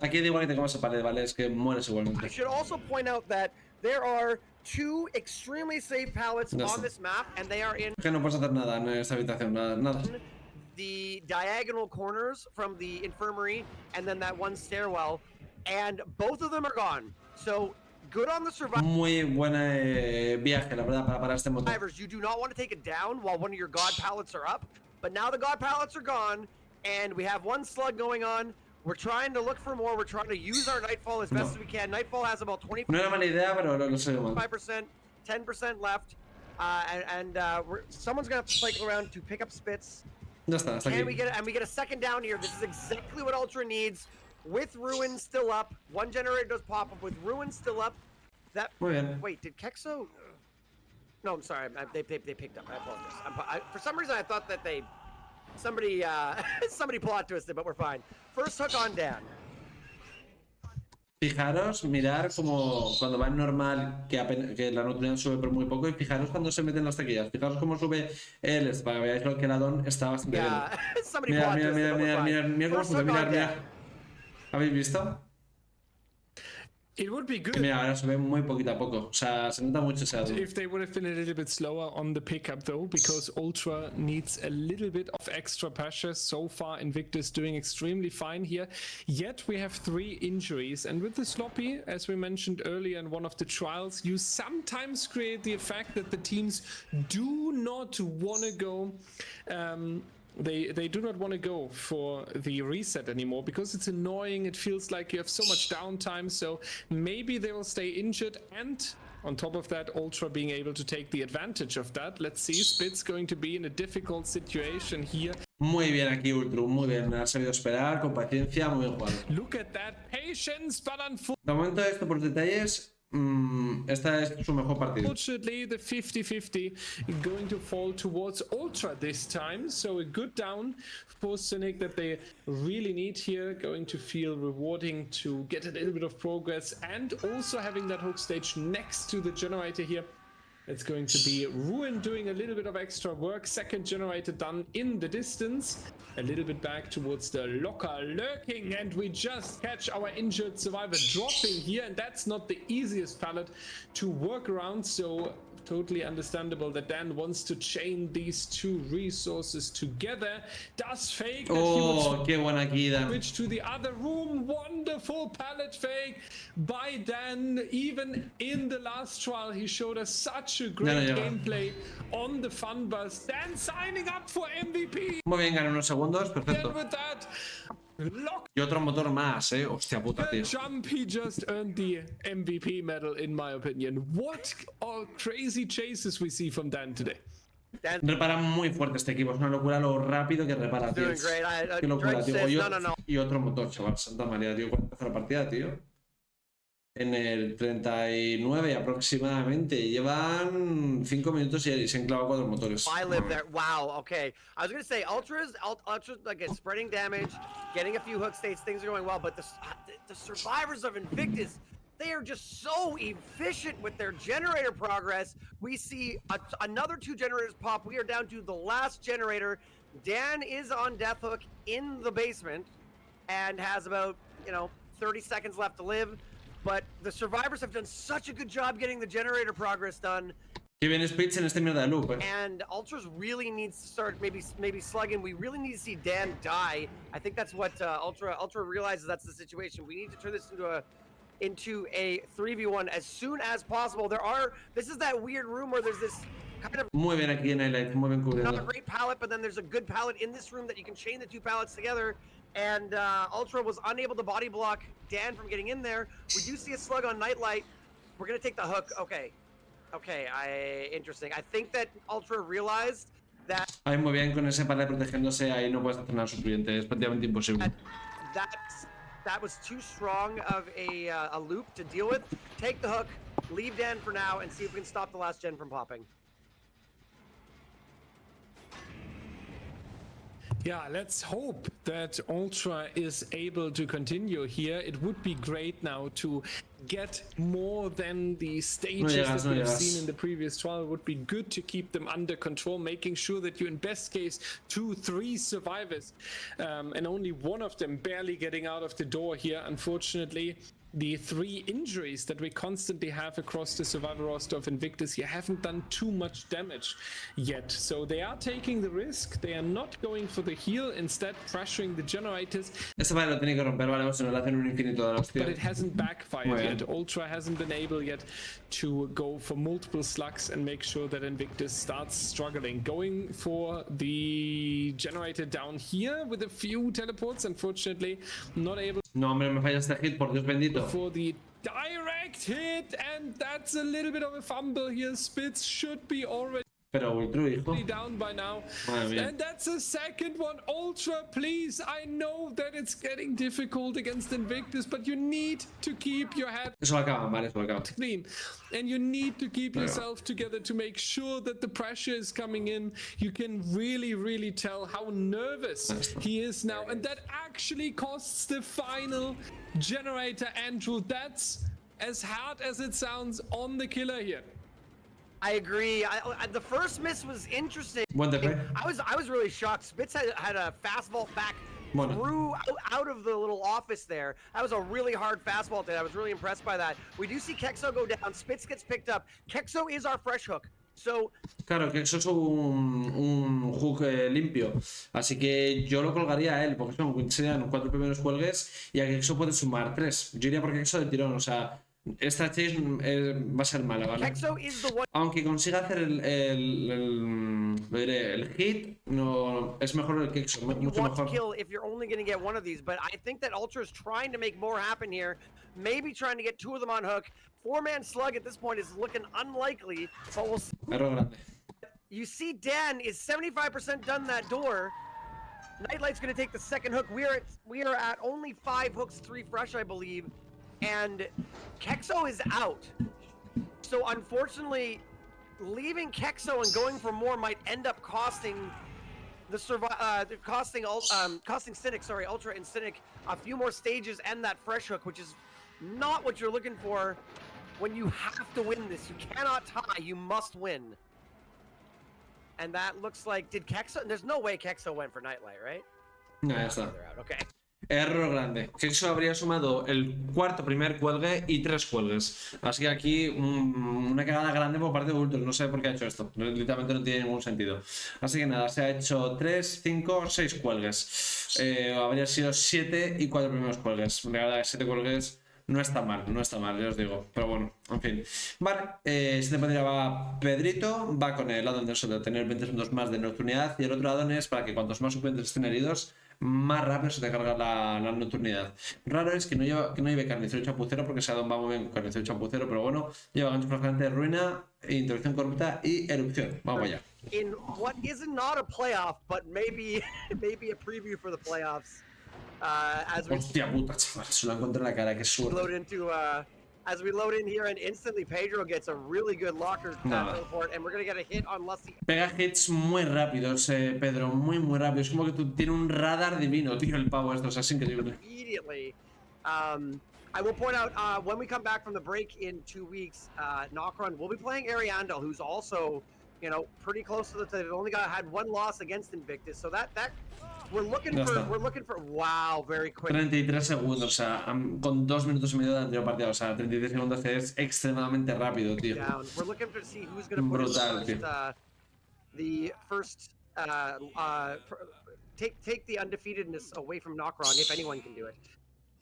A: Aquí da igual que te comas a pared, ¿vale? Es que mueres
B: I
A: igualmente.
B: should also point out that there are 2 extremely safe pallets
A: Ya
B: on
A: está.
B: this map, and they are in
A: Que no puedes hacer nada en esta habitación, nada.
B: the diagonal corners from the infirmary and then that one stairwell, and both of them are gone. So good on the
A: Muy buena viaje, la verdad, para parar este motor.
B: survivors. You do not want to take it down while one of your god pallets are up, but now the god pallets are gone, and we have 1 slug going on. We're trying to look for more. We're trying to use our Nightfall as best as we can. Nightfall has about 25%,
A: No era mala idea, pero lo sé mal.
B: 10% left, someone's gonna have to cycle around to pick up spits.
A: Ya está, hasta
B: And we
A: aquí.
B: get a second down here. This is exactly what Ultra needs. With Ruin still up, 1 generator does pop up. With Ruin still up, that.
A: Muy bien.
B: Wait, did Kexo? No, I'm sorry. They picked up. I apologize. For some reason, I thought that somebody somebody plot twisted, but we're fine. First hook on Dan.
A: Fijaros, mirar como cuando va en normal que la nocturna sube por muy poco, y fijaros cuando se meten las taquillas. Fijaros cómo sube el para que veáis lo que el addon está bastante bien.
B: Yeah, somebody
A: Mira,
B: plot
A: mira,
B: twisted,
A: mira,
B: but we're
A: mira,
B: fine.
A: mira cómo
B: First
A: sube,
B: hook on
A: mira.
B: Dan.
A: ¿Habéis visto?
C: It would be good
A: Mira, ahora sube muy poquito a poco. O sea, se nota mucho ese addon.
C: if they would have been a little bit slower on the pickup though, because Ultra needs a little bit of extra pressure. So far, Invictus doing extremely fine here. Yet we have 3 injuries, and with the sloppy, as we mentioned earlier in one of the trials, you sometimes create the effect that the teams do not want to go. They do not want to go for the reset anymore because it's annoying. It feels like you have so much downtime. So maybe they will stay injured, and on top of that, Ultra being able to take the advantage of that. Let's see. Spit's going to be in a difficult situation here.
A: Muy bien aquí, Ultru, muy bien. Ha sabido esperar, con paciencia, muy bien jugado.
C: Look at that patience, but
A: De momento, esto por detalles, esta es su mejor partido.
C: unfortunately, the 50-50 going to fall towards Ultra this time. So a good down for CYNIC that they really need here. Going to feel rewarding to get a little bit of progress, and also having that hook stage next to the generator here. It's going to be Ruin doing a little bit of extra work. Second generator done in the distance. A little bit back towards the locker lurking, and we just catch our injured survivor dropping here, and that's not the easiest pallet to work around. So totally understandable that Dan wants to chain these 2 resources together. Does fake that he would
A: Oh, qué buena aquí, Dan.
C: switch to the other room. Wonderful pallet fake by Dan. Even in the last trial, he showed us such a great
A: llega.
C: gameplay on the fun bus. Dan signing up for MVP.
A: Muy bien, gana unos segundos,
C: And
A: perfecto.
C: with that, lock
A: Y otro motor más, hostia puta,
C: the
A: tío.
C: jump. He just earned the MVP medal, in my opinion. What all crazy chases we see from Dan today.
A: Repara muy fuerte este equipo, es una locura lo rápido que repara, tío.
B: Doing great.
A: Qué locura,
B: Dredge
A: tío.
B: says, no.
A: Y otro motor, chaval, Santa María, tío. ¿Cuándo empezó la partida, tío? En el 39 aproximadamente. Llevan 5 minutos y se han clavado 4 motores.
B: I live there. Wow. Okay. I was gonna say Ultra's like spreading damage, getting a few hook states. Things are going well, but the survivors of Invictus, they are just so efficient with their generator progress. We see another 2 generators pop. We are down to the last generator. Dan is on death hook in the basement and has about 30 seconds left to live. But the survivors have done such a good job getting the generator progress done.
A: Que bien Spitz en este mierda de loop,
B: And Ultras really needs to start maybe slugging. We really need to see Dan die. I think that's what Ultra realizes that's the situation. We need to turn this into a 3v1 as soon as possible. This is that weird room where there's this kind of
A: Muy bien aquí en Highlight, muy bien
B: not a
A: cubriendo.
B: great pallet, but then there's a good pallet in this room that you can chain the 2 pallets together. And Ultra was unable to body block Dan from getting in there. We do see a slug on Nightlight. We're gonna take the hook. Okay, interesting. I think that Ultra realized that
A: Ahí muy bien con ese pared protegiéndose, ahí no puedes hacer nada a su cliente, es prácticamente imposible.
B: that was too strong of a loop to deal with. Take the hook, leave Dan for now, and see if we can stop the last gen from popping.
C: Yeah, let's hope that Ultra is able to continue here. It would be great now to get more than the stages that we have seen in the previous trial. It would be good to keep them under control, making sure that you, in best case, 2-3 survivors, and only one of them barely getting out of the door here, unfortunately. The 3 injuries that we constantly have across the survivor roster of Invictus here haven't done too much damage yet. So they are taking the risk. They are not going for the heal, instead pressuring the generators.
A: Este vale lo tiene que romper, vale, si no le hacen un infinito de la hostia.
C: But it hasn't backfired yet. Ultra hasn't been able yet to go for multiple slugs and make sure that Invictus starts struggling. Going for the generator down here with a few teleports, unfortunately not able.
A: No, hombre, me falla este hit, por Dios bendito.
C: For the direct hit, and that's a little bit of a fumble here. Spitz should be already down by now. And that's a second one. Ultra, please. I know that it's getting difficult against Invictus, but you need to keep your head clean. And you need to keep yourself together to make sure that the pressure is coming in. You can really tell how nervous he is now. And that actually costs the final generator, Andrew. That's as hard as it sounds on the killer here.
B: I agree. The first miss was interesting. I was really shocked. Spitz had a fast vault back through out of the little office there. That was a really hard fast vault there. I was really impressed by that. We do see Kexo go down. Spitz gets picked up. Kexo is our fresh hook. So,
A: claro, que eso es un hook limpio, así que yo lo colgaría a él, porque serían 4 primeros cuelgues y a Kexo puede sumar 3. Yo iría por Kexo de tirón, o sea, esta chase va a ser mala, ¿vale? Aunque consiga hacer el hit, no, es mejor el Kexo, mucho mejor.
B: Kill if you're only going to get one of these, but I think that Ultra is trying to make more happen here, maybe trying to get 2 of them on hook. 4-man slug at this point is looking unlikely, but we'll see. You see Dan is 75% done that door. Nightlight's going to take the second hook. We are at only 5 hooks, 3 fresh, I believe. And Kexo is out. So unfortunately, leaving Kexo and going for more might end up costing the costing CYNIC, sorry, Ultra and CYNIC a few more stages and that fresh hook, which is not what you're looking for when you have to win this. You cannot tie, you must win. And that looks like, did Kexo, there's no way Kexo went for Nightlight, right?
A: No, ya está.
B: Okay.
A: Error grande. Kexo habría sumado el primer cuelgue y 3 cuelgues. Así que aquí una cagada grande por parte de Ultra. No sé por qué ha hecho esto. Literalmente no tiene ningún sentido. Así que nada, se ha hecho 3, 5, 6 cuelgues. Habría sido 7 y 4 primeros cuelgues. La verdad, 7 cuelgues no está mal, ya os digo. Pero bueno, en fin. Vale, este pantalla va Pedrito, va con el addon de tener 20 segundos más de nocturnidad. Y el otro addon es para que cuantos más suplentes estén heridos, más rápido se te carga la nocturnidad. Raro es que no lleve carnicero y chapucero, porque ese addon va muy bien con carnicero y chapucero, pero bueno, lleva gancho fragante de ruina, interrupción corrupta y erupción. Vamos allá.
B: In what is not a playoff, but maybe a preview for the playoffs.
A: Hostia puta, chaval, se lo encontré en la cara, qué suerte.
B: As we load in here, and instantly Pedro gets a really good locker teleport, and we're gonna get a hit on Lusty.
A: Pega hits muy rápidos, Pedro, muy rápido. Es como que tú tienes un radar divino, tío, el pavo esto, o sea, es increíble.
B: Immediately. I will point out, when we come back from the break in 2 weeks, Knockron will be playing Ariandel, who's also, you know, pretty close to they've only had 1 loss against Invictus, so that we're looking for wow, very quick.
A: 33 segundos, o sea, con 2 minutos y medio de la anterior partida, o sea, 33 segundos es extremadamente rápido, tío.
B: We're looking to see who's going to put the first take the undefeatedness away from Knockron, if anyone can do it.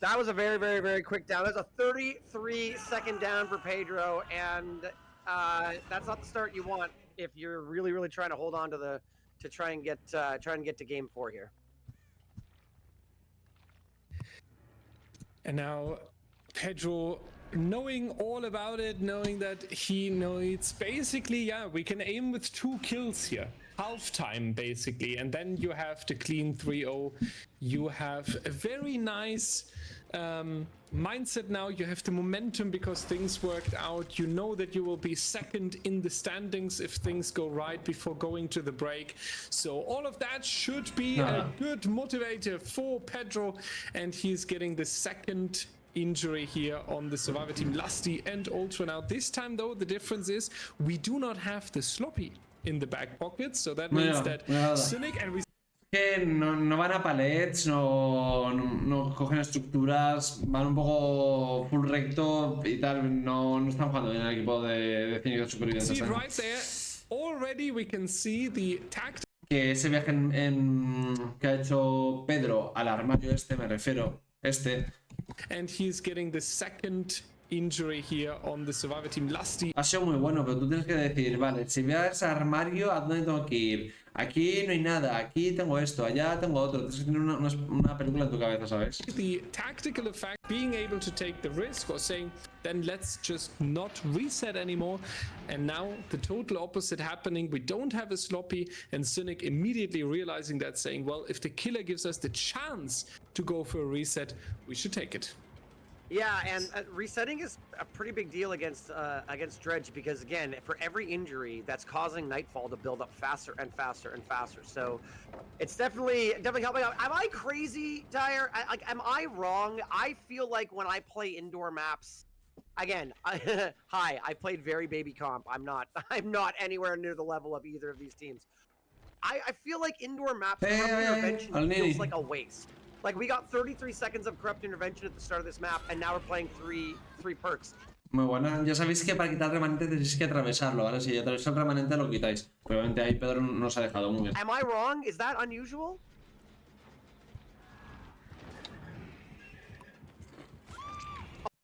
B: That was a very quick down. That's a 33-second down for Pedro, and that's not the start you want if you're really trying to hold on to try and get to game 4 here.
C: And now Pedro, knowing all about it, knowing that he knows basically, we can aim with 2 kills here. Half time basically, and then you have the clean 3-0. You have a very nice mindset now. You have the momentum because things worked out. You know that you will be second in the standings if things go right before going to the break. So all of that should be a good motivator for Pedro, and he's getting the second injury here on the survivor team, Lusty and Ultra. Now this time though, the difference is we do not have the sloppy in the back pocket, so that means that CYNIC and
A: que no van a palets, no cogen estructuras, van un poco full recto y tal, no están jugando bien el equipo de CYNIC de supervivientes.
C: Right there, already we can see the tactic.
A: Que ese viaje que ha hecho Pedro al armario me refiero,
C: And he's getting the second injury here on the survivor team, Lusty.
A: Ha sido muy bueno, pero tú tienes que decir, vale, si voy a ese armario, ¿a dónde tengo que ir? Aquí no hay nada, aquí tengo esto, allá tengo otro. Tienes que tener una película en tu cabeza, ¿sabes?
C: The tactical effect, being able to take the risk or saying, then let's just not reset anymore. And now the total opposite happening. We don't have a sloppy, and CYNIC immediately realizing that, saying, well, if the killer gives us the chance to go for a reset, we should take it.
B: Yeah, and resetting is a pretty big deal against Dredge, because again, for every injury, that's causing Nightfall to build up faster and faster and faster. So it's definitely helping out. Am I crazy, Dyer? Am I wrong? I feel like when I play indoor maps, again, I played very baby comp. I'm not anywhere near the level of either of these teams. I feel like indoor maps intervention feels like a waste. Like, we got 33 seconds of corrupt intervention at the start of this map, and now we're playing three perks.
A: Muy buena. Ya sabéis que para quitar remanente tenéis que atravesarlo, ¿vale? Si atravesas el remanente lo quitáis. Obviamente ahí Pedro nos ha dejado muy bien.
B: Am I wrong? Is that unusual?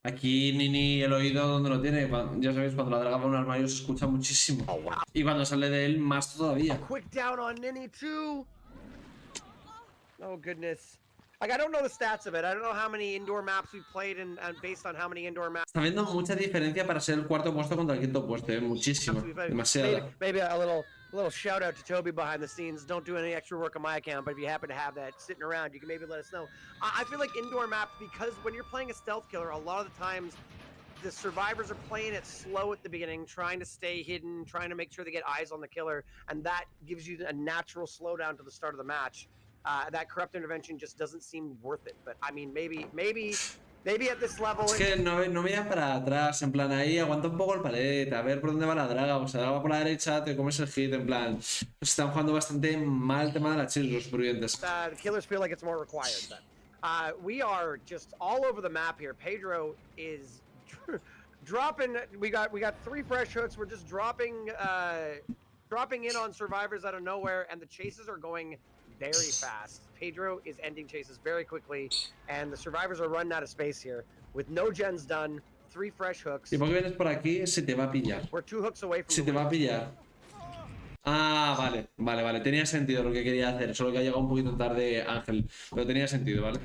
A: Aquí Nini el oído donde lo tiene. Ya sabéis, cuando la draga va a un armario se escucha muchísimo.
B: Oh, wow.
A: Y cuando sale de él, más todavía.
B: Quick down on Nini too. Oh goodness. Like, I don't know the stats of it. I don't know how many indoor maps we've played and based on how many indoor maps.
A: Está viendo mucha diferencia para ser el cuarto puesto contra el quinto puesto, muchísimo, demasiado.
B: Maybe a little shout out to Toby behind the scenes. Don't do any extra work on my account, but if you happen to have that sitting around, you can maybe let us know. I feel like indoor maps, because when you're playing a stealth killer, a lot of the times the survivors are playing it slow at the beginning, trying to stay hidden, trying to make sure they get eyes on the killer, and that gives you a natural slowdown to the start of the match. That corrupt intervention just doesn't seem worth it, but I mean, maybe at this level.
A: Es que no mira para atrás, en plan ahí aguanta un poco el palet, a ver por dónde va la draga, o sea, va por la derecha, te comes el hit, en plan. Están jugando bastante mal el tema de las chills, los supervivientes.
B: The killers feel like it's more required then. We are just all over the map here. Pedro is dropping. We got 3 fresh hooks. We're just dropping in on survivors out of nowhere, and the chases are going very fast. Pedro is ending chases very quickly, and the survivors are running out of space here. With no gens done, 3 fresh hooks.
A: Y porque vienes por aquí, se te va a pillar.
B: We're 2 hooks away from.
A: Se te va a pillar. Ah, vale. Tenía sentido lo que quería hacer, solo que ha llegado un poquito tarde Ángel, pero tenía sentido, ¿vale?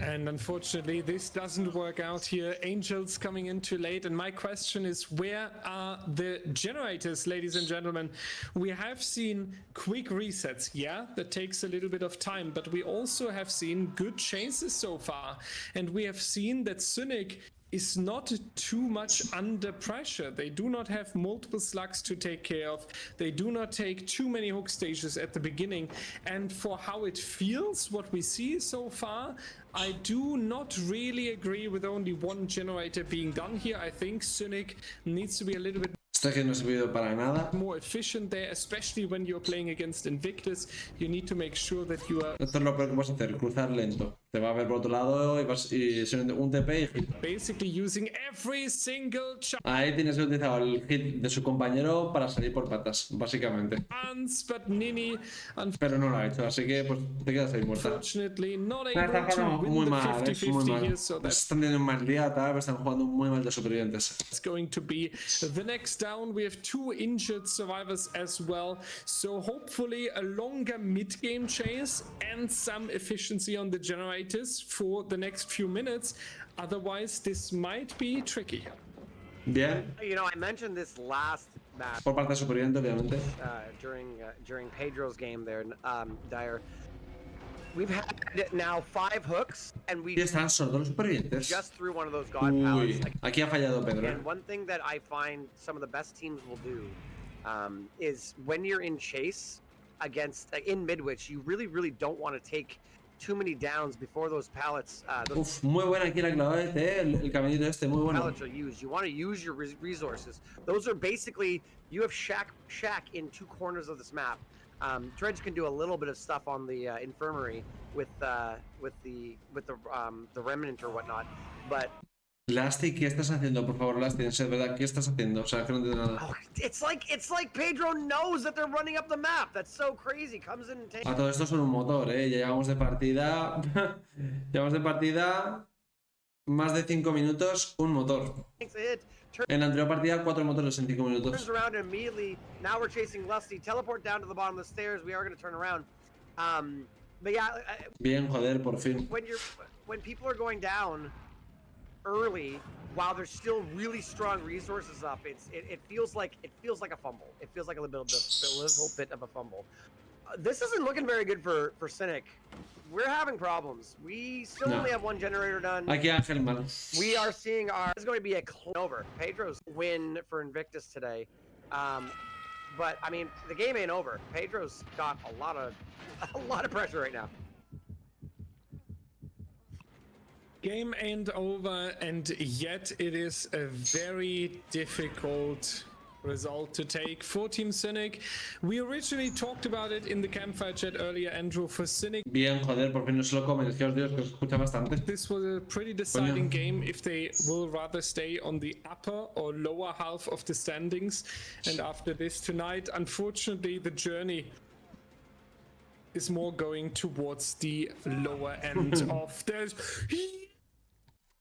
C: And unfortunately, this doesn't work out here. Angels coming in too late. And my question is, where are the generators, ladies and gentlemen? We have seen quick resets. Yeah, that takes a little bit of time, but we also have seen good chases so far. And we have seen that CYNIC is not too much under pressure. They do not have multiple slugs to take care of. They do not take too many hook stages at the beginning. And for how it feels, what we see so far, I do not really agree with only 1 generator being done here. I think CYNIC needs to be a little bit
A: Esto que no ha servido para nada.
C: more efficient there, especially when you're playing against Invictus. You need to make sure that you are
A: Esto es lo peor que vas a hacer, cruzar lento. Te va a ver por otro lado y ser un TP y hit.
C: basically using every single
A: Ahí tienes que utilizar el hit de su compañero para salir por patas, básicamente.
C: chance, but Nini,
A: Pero no lo ha hecho, así que pues te quedas ahí muerta.
C: unfortunately, not
A: Están
C: able to
A: jugando
C: win
A: muy
C: the
A: mal, muy
C: 50-50
A: mal.
C: here, so that's
A: Están teniendo un mal día, tal, pero están jugando muy mal de supervivientes.
C: going to be the next down. We have 2 injured survivors as well, so hopefully a longer mid-game chase and some efficiency on the generators for the next few minutes. Otherwise, this might be tricky.
A: Bien,
B: You know, I mentioned this last match
A: por parte de superviviente, obviamente.
B: during Pedro's game there, Dyer. We've had now 5 hooks, and we
A: Y están sordos los supervivientes.
B: just threw one of those god
A: Uy,
B: pallets.
A: aquí ha fallado Pedro.
B: And one thing that I find some of the best teams will do is when you're in chase against in midwich, you really don't want to take too many downs before those pallets.
A: Uf, muy buena aquí la clavete, el caminito este, muy bueno.
B: Pallets are used. You want to use your resources. Those are basically, you have shack in 2 corners of this map. Dredge can do a little bit of stuff on the infirmary with the remnant or whatnot, but
A: Lasti, ¿qué estás haciendo? Por favor, Lasti, en serio, ¿verdad? ¿Qué estás haciendo? O sea, que no entiendo nada.
B: oh, it's like Pedro knows that they're running up the map. That's so crazy. Comes in and takes.
A: A todo esto son un motor, ¿eh? Ya llevamos de partida. Llevamos de partida más de 5 minutos, un motor.
B: Takes a hit.
A: En la anterior partida, 4 motores en 5 minutos.
B: Turns around and immediately. Now we're chasing Lusty. Teleport down to the bottom of the stairs. We are going to turn around. But yeah,
A: Bien, joder, por fin.
B: when people are going down early while there's still really strong resources up, it feels like a fumble. It feels like a little bit of a fumble. This isn't looking very good for CYNIC. We're having problems. We still only have 1 generator done.
A: Aquí Ángel mal.
B: We are seeing it's going to be a over. Pedro's win for Invictus today. But I mean, the game ain't over. Pedro's got a lot of pressure right now.
C: Game ain't over, and yet it is a very difficult result to take for Team CYNIC. We originally talked about it in the campfire chat earlier, Andrew. For CYNIC,
A: Bien, joder, por fin no se lo comen. Es que os digo que os escucha bastante.
C: this was a pretty deciding game if they will rather stay on the upper or lower half of the standings. And after this tonight, unfortunately, the journey is more going towards the lower end of the...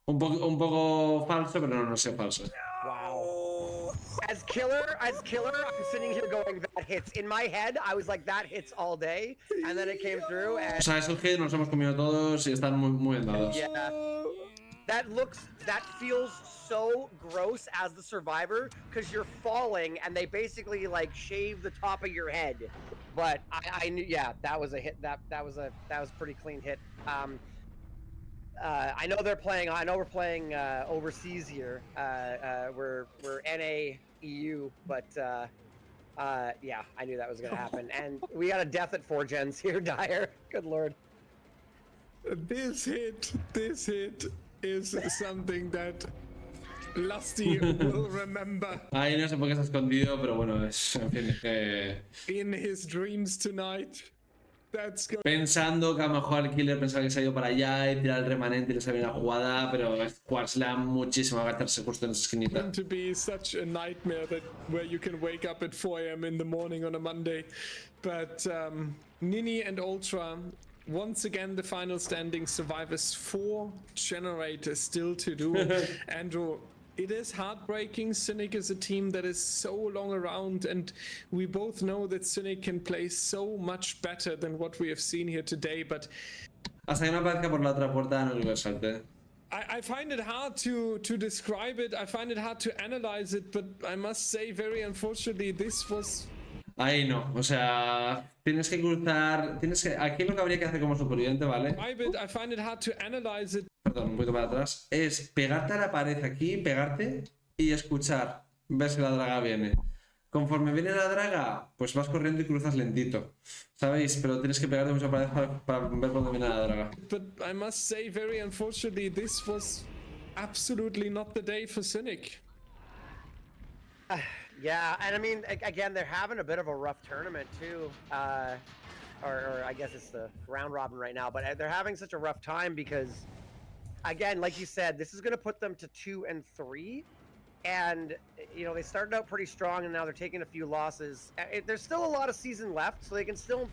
A: Un poco falso, pero no sé falso.
B: Wow. As killer, I'm sitting here going, that hits. In my head, I was like, that hits all day. And then it came through and...
A: O sea, es el hit, nos hemos comido todos y están muy bien dados.
B: Yeah. That feels so gross as the survivor, because you're falling and they basically like shave the top of your head. But I knew, yeah, that was a hit. That was a pretty clean hit. I know we're playing overseas here. We're NA EU, but yeah, I knew that was gonna happen. And we got a death at 4 gens here, Dyer. Good lord.
C: This hit is something that Lusty will remember.
A: Ahí no sé por qué está escondido, pero bueno, es, en fin, es que...
C: In his dreams tonight. That's going
A: Pensando que a lo mejor el killer pensaba que se ha ido para allá y tirar el remanente y le salió una jugada, pero es jugársela muchísimo a gastarse justo en esa esquinita.
C: to be such a nightmare that where you can wake up at 4 a.m. in the morning on a Monday. But Nini and Ultra, once again, the final standing survivors, 4 generators still to do. Andrew, it is heartbreaking. CYNIC is a team that is so long around, and we both know that CYNIC can play so much better than what we have seen here today, but
A: Hasta que no aparezca por la otra puerta no lo salte.
C: I find it hard to describe it. I find it hard to analyze it, but I must say, very unfortunately, this was...
A: Ahí no, o sea, tienes que cruzar, aquí lo que habría que hacer como superviviente, ¿vale?
C: I find it hard to analyze it.
A: Perdón, un poquito para atrás. Es pegarte a la pared aquí, pegarte y escuchar, ver si la draga viene. Conforme viene la draga, pues vas corriendo y cruzas lentito, ¿sabéis? Pero tienes que pegarte mucho a la pared para ver cuándo viene la draga.
C: But I must say, very unfortunately, this was absolutely not the day for CYNIC.
B: Yeah, and I mean, again, they're having a bit of a rough tournament too. Or I guess it's the round robin right now, but they're having such a rough time because, again, like you said, this is going to put them to 2 and 3. And, you know, they started out pretty strong and now they're taking a few losses. There's still a lot of season left, so they can still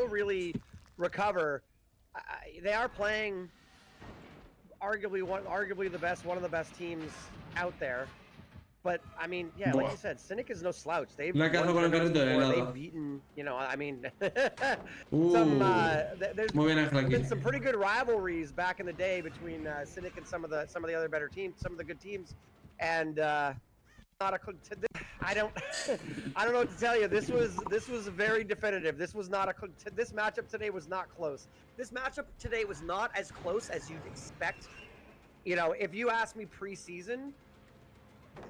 B: really recover. They are playing arguably one of the best teams out there. But I mean, yeah, like you said, CYNIC is no slouch. They've beaten, you know, I mean, there's been some pretty good rivalries back in the day between CYNIC and some of the other better teams, some of the good teams, and not I don't I don't know what to tell you. This was very definitive. This was not this matchup today was not close. This matchup today was not as close as you'd expect. You know, if you asked me preseason,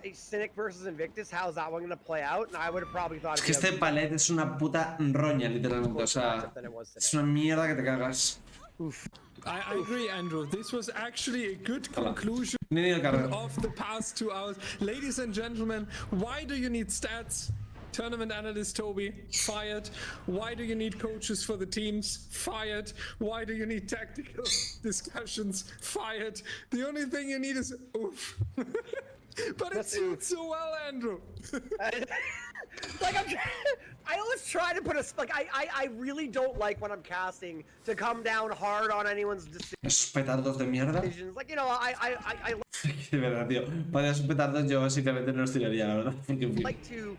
B: CYNIC versus Invictus, how's that one going to play out? And I would have probably thought.
A: Es que este palet es una puta roña, literalmente. O sea, es una mierda que te cagas.
B: Oof.
C: I agree, Andrew. This was actually a good conclusion of the past 2 hours. Ladies and gentlemen, why do you need stats? Tournament analyst Toby, fired. Why do you need coaches for the teams? Fired. Why do you need tactical discussions? Fired. The only thing you need is oof. But it suits so well, Andrew.
B: Like I always try to put a I really don't like when I'm casting to come down hard on anyone's
A: Esos petardos de mierda.
B: decisions. Like, you know, I
A: De verdad, tío. Para esos petardos yo básicamente no los tiraría, la verdad.
B: like to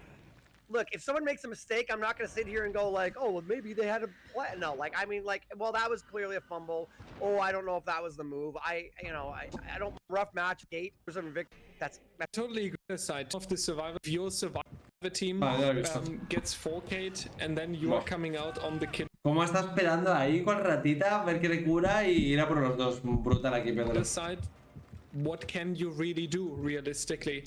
B: look, if someone makes a mistake, I'm not going to sit here and go like, oh, well, maybe they had a play. No, like, I mean, like, well, that was clearly a fumble. Oh, I don't know if that was the move. I don't rough match gate. That's
C: totally agree. Aside of the survivor, if your survivor team gets 4K'd and then you are coming out on the kill.
A: ¿Cómo está esperando ahí con ratita a ver qué le cura y ir a por los dos? Brutal aquí, Pedro.
C: What can you really do realistically?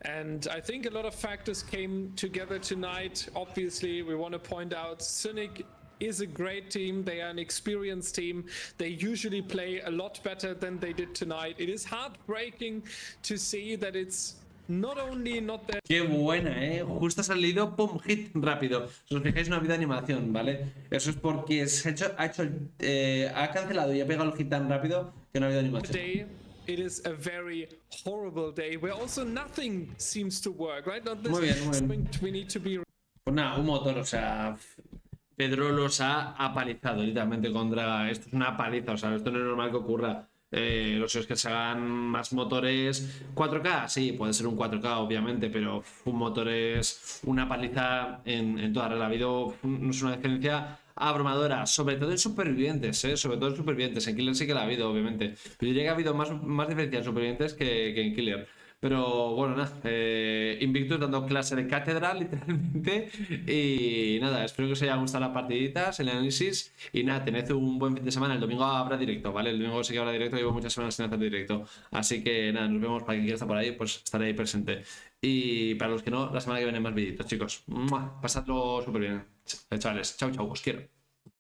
C: And I think a lot of factors came together tonight. Obviously, we want to point out CYNIC is a great team. They are an experienced team. They usually play a lot better than they did tonight. It is heartbreaking to see that it's not only not that.
A: Qué buena, justo ha salido, pum, hit rápido. Si os fijáis, no ha habido animación, ¿vale? Eso es porque ha cancelado y ha pegado el hit tan rápido que no ha habido animación.
C: It is a very horrible day where also nothing seems to work, right? Not this
A: muy bien.
C: We need to be.
A: Pues nada, un motor, o sea, Pedro los ha apalizado literalmente contra. Esto es una paliza, o sea, esto no es normal que ocurra. Los que se hagan más motores 4K, sí, puede ser un 4K obviamente, pero un motor es una paliza en toda regla. Ha habido una diferencia abrumadora, sobre todo en supervivientes, sobre todo en supervivientes. En Killer sí que la ha habido, obviamente, pero yo diría que ha habido más diferencia en supervivientes que en Killer. Pero bueno, nada, Invictus dando clase de cátedra, literalmente. Y nada, espero que os haya gustado las partiditas, el análisis. Y nada, tened un buen fin de semana. El domingo habrá directo, ¿vale? El domingo sí que habrá directo, llevo muchas semanas sin hacer directo. Así que nada, nos vemos. Para quien quiera estar por ahí, pues estaré ahí presente. Y para los que no, la semana que viene más vídeos, chicos. Pasadlo súper bien. Chavales, chao, os quiero.